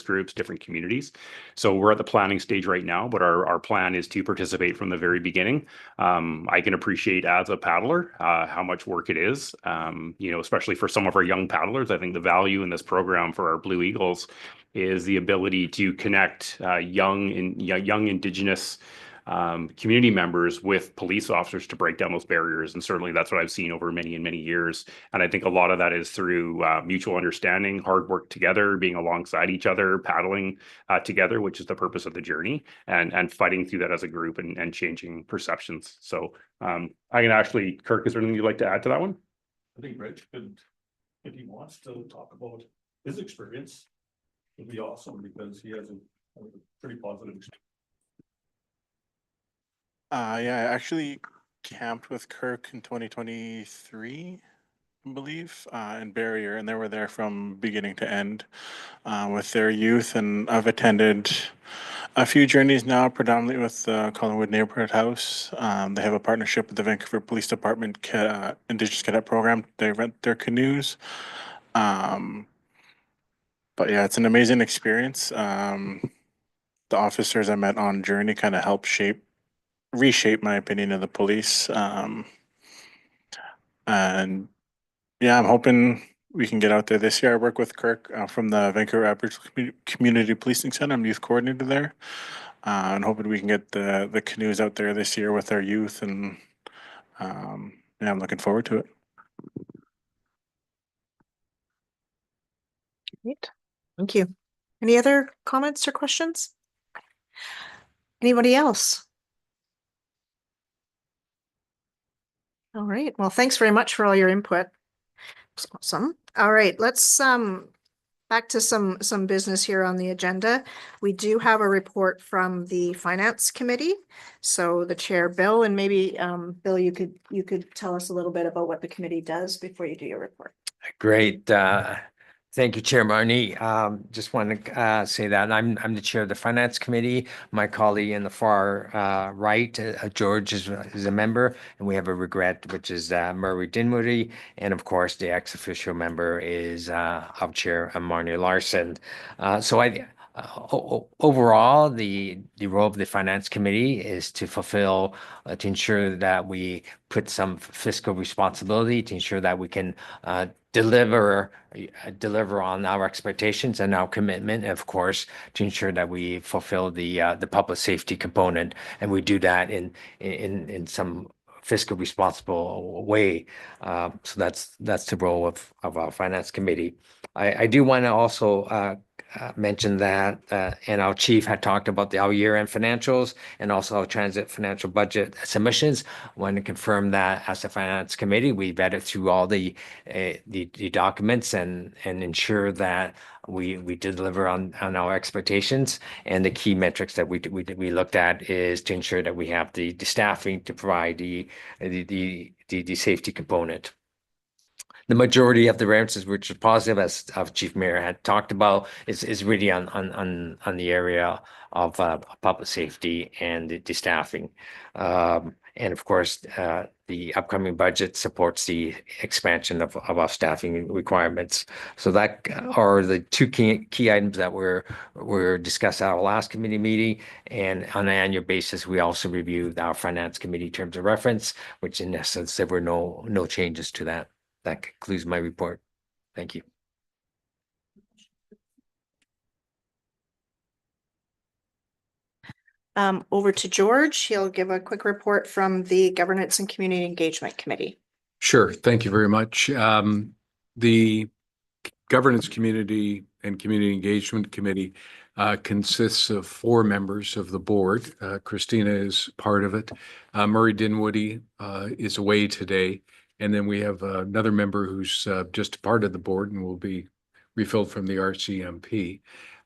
G: groups, different communities. So we're at the planning stage right now, but our plan is to participate from the very beginning. I can appreciate as a paddler how much work it is, especially for some of our young paddlers. I think the value in this program for our Blue Eagles is the ability to connect young Indigenous community members with police officers to break down those barriers. And certainly that's what I've seen over many and many years. And I think a lot of that is through mutual understanding, hard work together, being alongside each other, paddling together, which is the purpose of the journey, and fighting through that as a group and changing perceptions. So I can actually, Kirk, is there anything you'd like to add to that one?
N: I think Rich could, if he wants to talk about his experience, it'd be awesome because he has a pretty positive experience.
O: Yeah, I actually camped with Kirk in 2023, I believe, in Barrier, and they were there from beginning to end with their youth. And I've attended a few journeys now, predominantly with the Collingwood Neighborhood House. They have a partnership with the Vancouver Police Department Indigenous Cadet Program. They rent their canoes. But yeah, it's an amazing experience. The officers I met on journey kind of helped reshape my opinion of the police. And yeah, I'm hoping we can get out there this year. I work with Kirk from the Vancouver Aboriginal Community Policing Center. I'm youth coordinator there. And hoping we can get the canoes out there this year with our youth. And yeah, I'm looking forward to it.
A: Great. Thank you. Any other comments or questions? Anybody else? All right. Well, thanks very much for all your input. Awesome. All right. Let's back to some business here on the agenda. We do have a report from the Finance Committee. So the chair, Bill, and maybe Bill, you could tell us a little bit about what the committee does before you do your report.
C: Great. Thank you, Chair Marnie. Just want to say that I'm the chair of the Finance Committee. My colleague in the far right, George, is a member, and we have a regret, which is Murray Dinwoody, and of course the ex-official member is our chair, Marnie Larson. Overall, the role of the Finance Committee is to fulfill, to ensure that we put some fiscal responsibility, to ensure that we can deliver on our expectations and our commitment, of course, to ensure that we fulfill the public safety component, and we do that in some fiscal responsible way. So that's the role of our finance committee. I do want to also mention that, and our chief had talked about our year-end financials and also our transit financial budget submissions. I want to confirm that as the finance committee, we vetted through all the documents and ensure that we deliver on our expectations. And the key metrics that we looked at is to ensure that we have the staffing to provide the safety component. The majority of the variances, which is positive, as our Chief Mayor had talked about, is really on the area of public safety and the staffing. And of course, the upcoming budget supports the expansion of our staffing requirements. So that are the two key items that were discussed at our last committee meeting. And on an annual basis, we also reviewed our finance committee terms of reference, which in essence, there were no changes to that. That concludes my report. Thank you.
A: Over to George. He'll give a quick report from the Governance and Community Engagement Committee.
D: Sure. Thank you very much. The Governance Community and Community Engagement Committee consists of 4 members of the board. Christina is part of it. Murray Dinwoody is away today. And then we have another member who's just part of the board and will be refilled from the RCMP.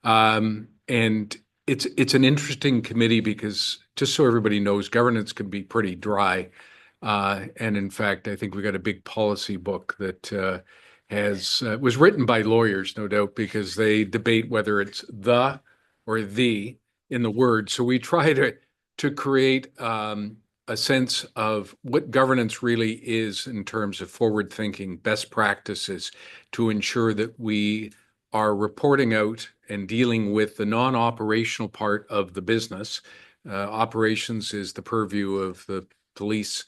D: And it's an interesting committee because, just so everybody knows, governance can be pretty dry. And in fact, I think we got a big policy book that was written by lawyers, no doubt, because they debate whether it's the or the in the word. So we try to create a sense of what governance really is in terms of forward-thinking best practices to ensure that we are reporting out and dealing with the non-operational part of the business. Operations is the purview of the police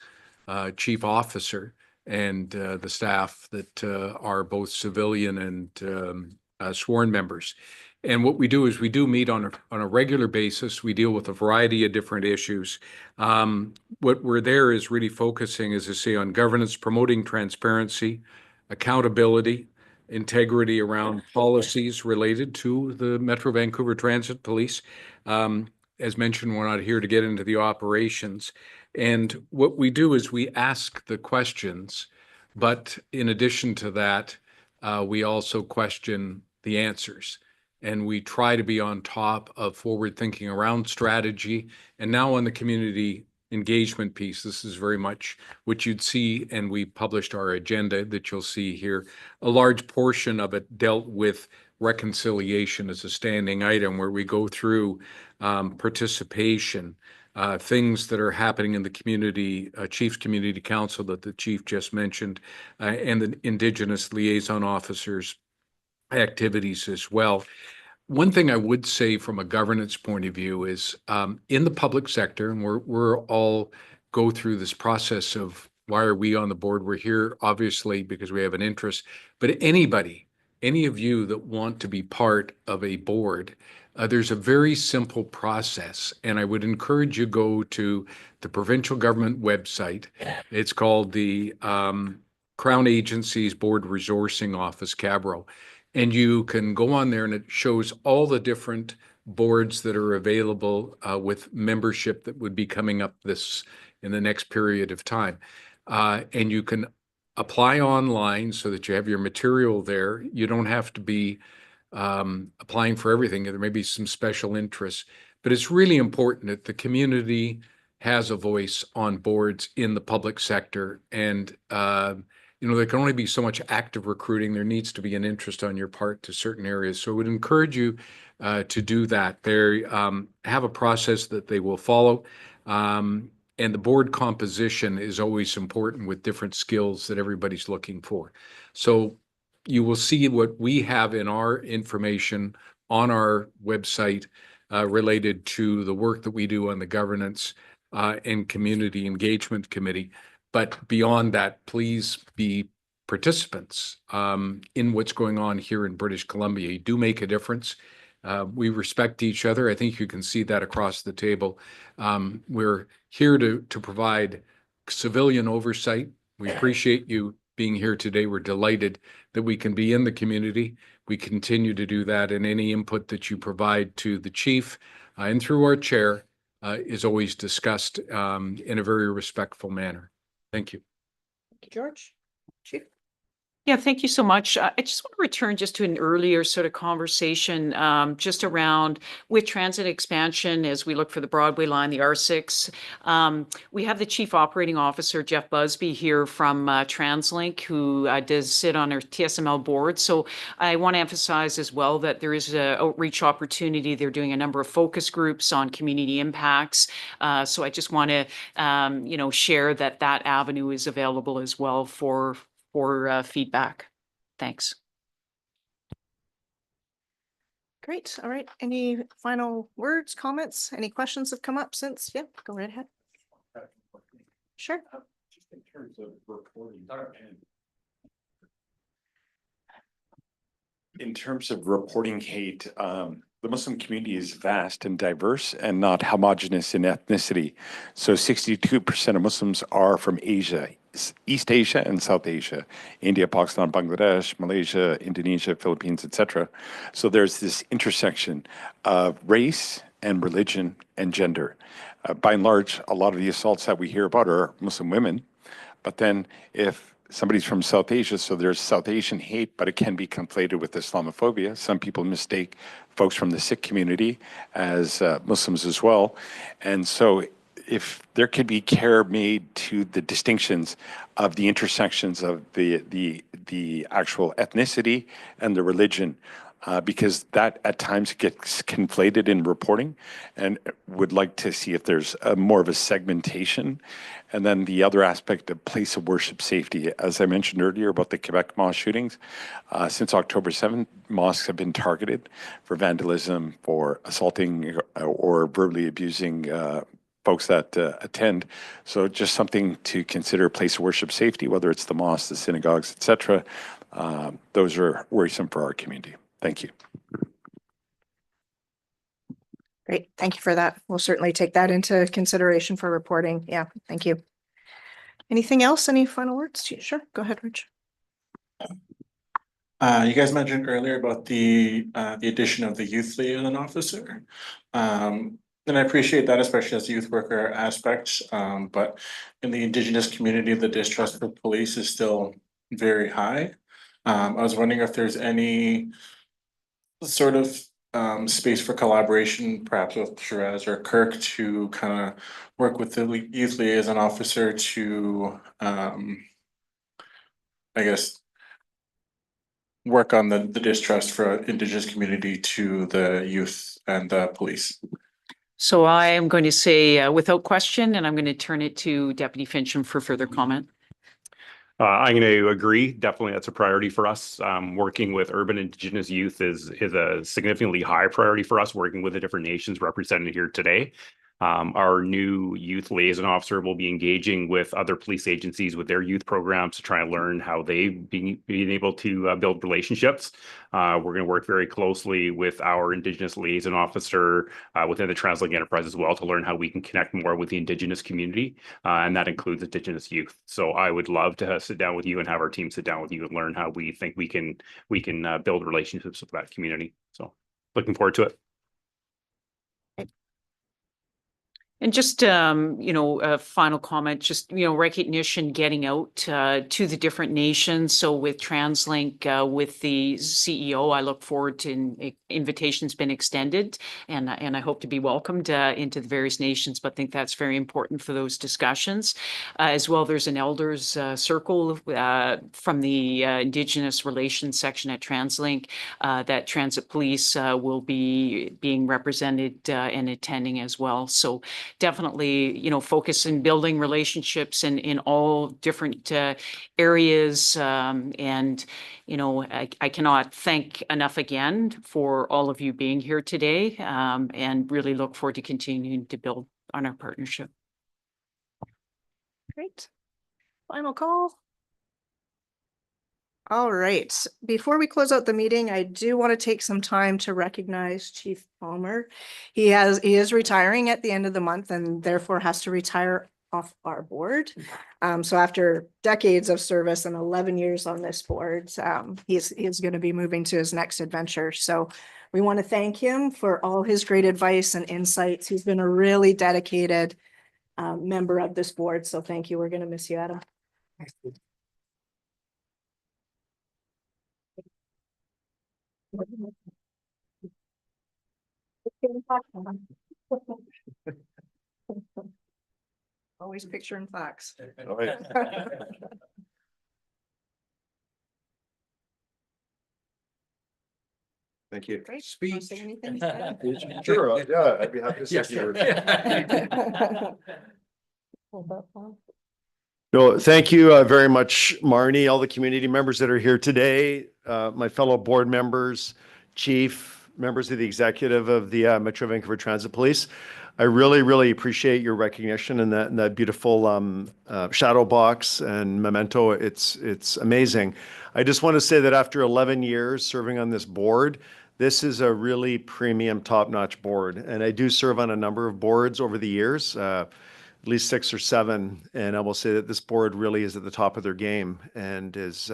D: chief officer and the staff that are both civilian and sworn members. And what we do is we do meet on a regular basis. We deal with a variety of different issues. What we're there is really focusing, as I say, on governance, promoting transparency, accountability, integrity around policies related to the Metro Vancouver Transit Police. As mentioned, we're not here to get into the operations. And what we do is we ask the questions, but in addition to that, we also question the answers. And we try to be on top of forward thinking around strategy. And now on the community engagement piece, this is very much what you'd see, and we published our agenda that you'll see here. A large portion of it dealt with reconciliation as a standing item, where we go through participation, things that are happening in the community, Chiefs Community Council that the chief just mentioned, and the Indigenous liaison officers' activities as well. One thing I would say from a governance point of view is in the public sector, and we're all go through this process of why are we on the board? We're here obviously because we have an interest, but any of you that want to be part of a board, there's a very simple process, and I would encourage you go to the provincial government website. It's called the Crown Agencies Board Resourcing Office, Cabro. And you can go on there and it shows all the different boards that are available with membership that would be coming up in the next period of time. And you can apply online so that you have your material there. You don't have to be applying for everything. There may be some special interests, but it's really important that the community has a voice on boards in the public sector. And there can only be so much active recruiting. There needs to be an interest on your part to certain areas. So I would encourage you to do that. They have a process that they will follow. And the board composition is always important with different skills that everybody's looking for. So you will see what we have in our information on our website related to the work that we do on the Governance and Community Engagement Committee. But beyond that, please be participants in what's going on here in British Columbia. You do make a difference. We respect each other. I think you can see that across the table. We're here to provide civilian oversight. We appreciate you being here today. We're delighted that we can be in the community. We continue to do that, and any input that you provide to the chief and through our chair is always discussed in a very respectful manner. Thank you.
A: Thank you, George. Chief?
E: Yeah, thank you so much. I just want to return just to an earlier sort of conversation just around with transit expansion as we look for the Broadway line, the R6. We have the Chief Operating Officer, Jeff Busby, here from TransLink, who does sit on our TSML board. So I want to emphasize as well that there is an outreach opportunity. They're doing a number of focus groups on community impacts. So I just want to, share that avenue is available as well for feedback. Thanks.
A: Great. All right. Any final words, comments? Any questions have come up since? Yeah, go right ahead. Sure.
L: Just in terms of reporting. In terms of reporting hate, the Muslim community is vast and diverse and not homogenous in ethnicity. So 62% of Muslims are from Asia, East Asia and South Asia, India, Pakistan, Bangladesh, Malaysia, Indonesia, Philippines, etc. So there's this intersection of race and religion and gender. By and large, a lot of the assaults that we hear about are Muslim women. But then if somebody's from South Asia, so there's South Asian hate, but it can be conflated with Islamophobia. Some people mistake folks from the Sikh community as Muslims as well. And so if there could be care made to the distinctions of the intersections of the actual ethnicity and the religion, because that at times gets conflated in reporting, and would like to see if there's more of a segmentation. And then the other aspect of place of worship safety, as I mentioned earlier about the Quebec mosque shootings, since October 7th, mosques have been targeted for vandalism, for assaulting or verbally abusing folks that attend. So just something to consider, place of worship safety, whether it's the mosques, the synagogues, etc. Those are worrisome for our community. Thank you.
A: Great. Thank you for that. We'll certainly take that into consideration for reporting. Yeah, thank you. Anything else? Any final words? Sure. Go ahead, Rich.
O: You guys mentioned earlier about the addition of the youth liaison officer. And I appreciate that, especially as a youth worker aspect. But in the Indigenous community, the distrust for police is still very high. I was wondering if there's any sort of space for collaboration, perhaps with Shiraz or Kirk, to kind of work with the youth liaison officer to, I guess, work on the distrust for Indigenous community to the youth and the police.
E: So I am going to say without question, and I'm going to turn it to Deputy Fincham for further comment.
G: I'm going to agree. Definitely, that's a priority for us. Working with urban Indigenous youth is a significantly high priority for us, working with the different nations represented here today. Our new youth liaison officer will be engaging with other police agencies with their youth programs to try and learn how they've been able to build relationships. We're going to work very closely with our Indigenous liaison officer within the TransLink enterprise as well to learn how we can connect more with the Indigenous community, and that includes Indigenous youth. So I would love to sit down with you and have our team sit down with you and learn how we think we can build relationships with that community. So looking forward to it.
E: And just, a final comment, just, recognition getting out to the different nations. So with TransLink, with the CEO, I look forward to invitations been extended, and I hope to be welcomed into the various nations, but think that's very important for those discussions. As well, there's an elders circle from the Indigenous Relations section at TransLink that Transit Police will be being represented and attending as well. So definitely, focus in building relationships in all different areas. And, I cannot thank enough again for all of you being here today, and really look forward to continuing to build on our partnership.
A: Great. Final call. All right, before we close out the meeting, I do want to take some time to recognize Chief Palmer. He is retiring at the end of the month and therefore has to retire off our board. So after decades of service and 11 years on this board, he's going to be moving to his next adventure. So we want to thank him for all his great advice and insights. He's been a really dedicated member of this board. So thank you. We're going to miss you, Adam. Always picturing facts.
F: Oh, yeah. Thank you.
A: Great. Wanna say anything?
F: Sure, yeah, I'd be happy to say a few words. No, thank you very much, Marnie, all the community members that are here today, my fellow board members, chief, members of the executive of the Metro Vancouver Transit Police. I really, really appreciate your recognition and that beautiful shadow box and memento. It's amazing. I just want to say that after 11 years serving on this board, this is a really premium, top-notch board. And I do serve on a number of boards over the years, at least 6 or 7. And I will say that this board really is at the top of their game and is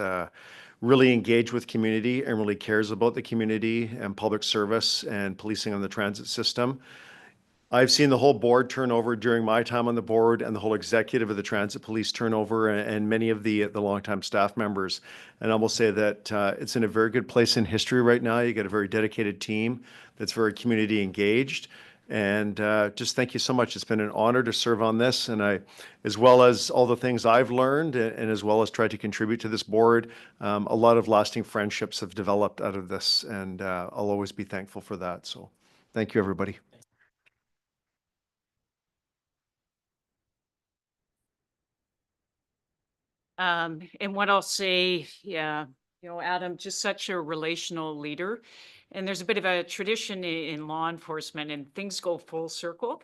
F: really engaged with community and really cares about the community and public service and policing on the transit system. I've seen the whole board turnover during my time on the board and the whole executive of the transit police turnover and many of the longtime staff members. And I will say that it's in a very good place in history right now. You got a very dedicated team that's very community engaged. And just thank you so much. It's been an honor to serve on this. And I, as well as all the things I've learned and as well as tried to contribute to this board, a lot of lasting friendships have developed out of this. And I'll always be thankful for that. So thank you, everybody.
E: And what I'll say, yeah, Adam, just such a relational leader. And there's a bit of a tradition in law enforcement and things go full circle.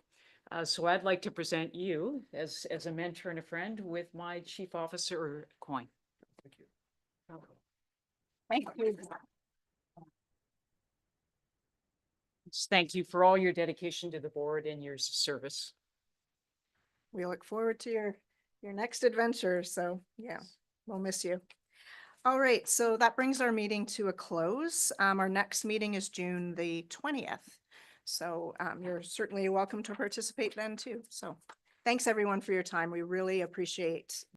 E: So I'd like to present you as a mentor and a friend with my chief officer coin.
F: Thank you.
E: Thank you. Just thank you for all your dedication to the board and years of service.
A: We look forward to your next adventure. So yeah, we'll miss you. All right, so that brings our meeting to a close. Our next meeting is June the 20th. So you're certainly welcome to participate then too. So thanks everyone for your time. We really appreciate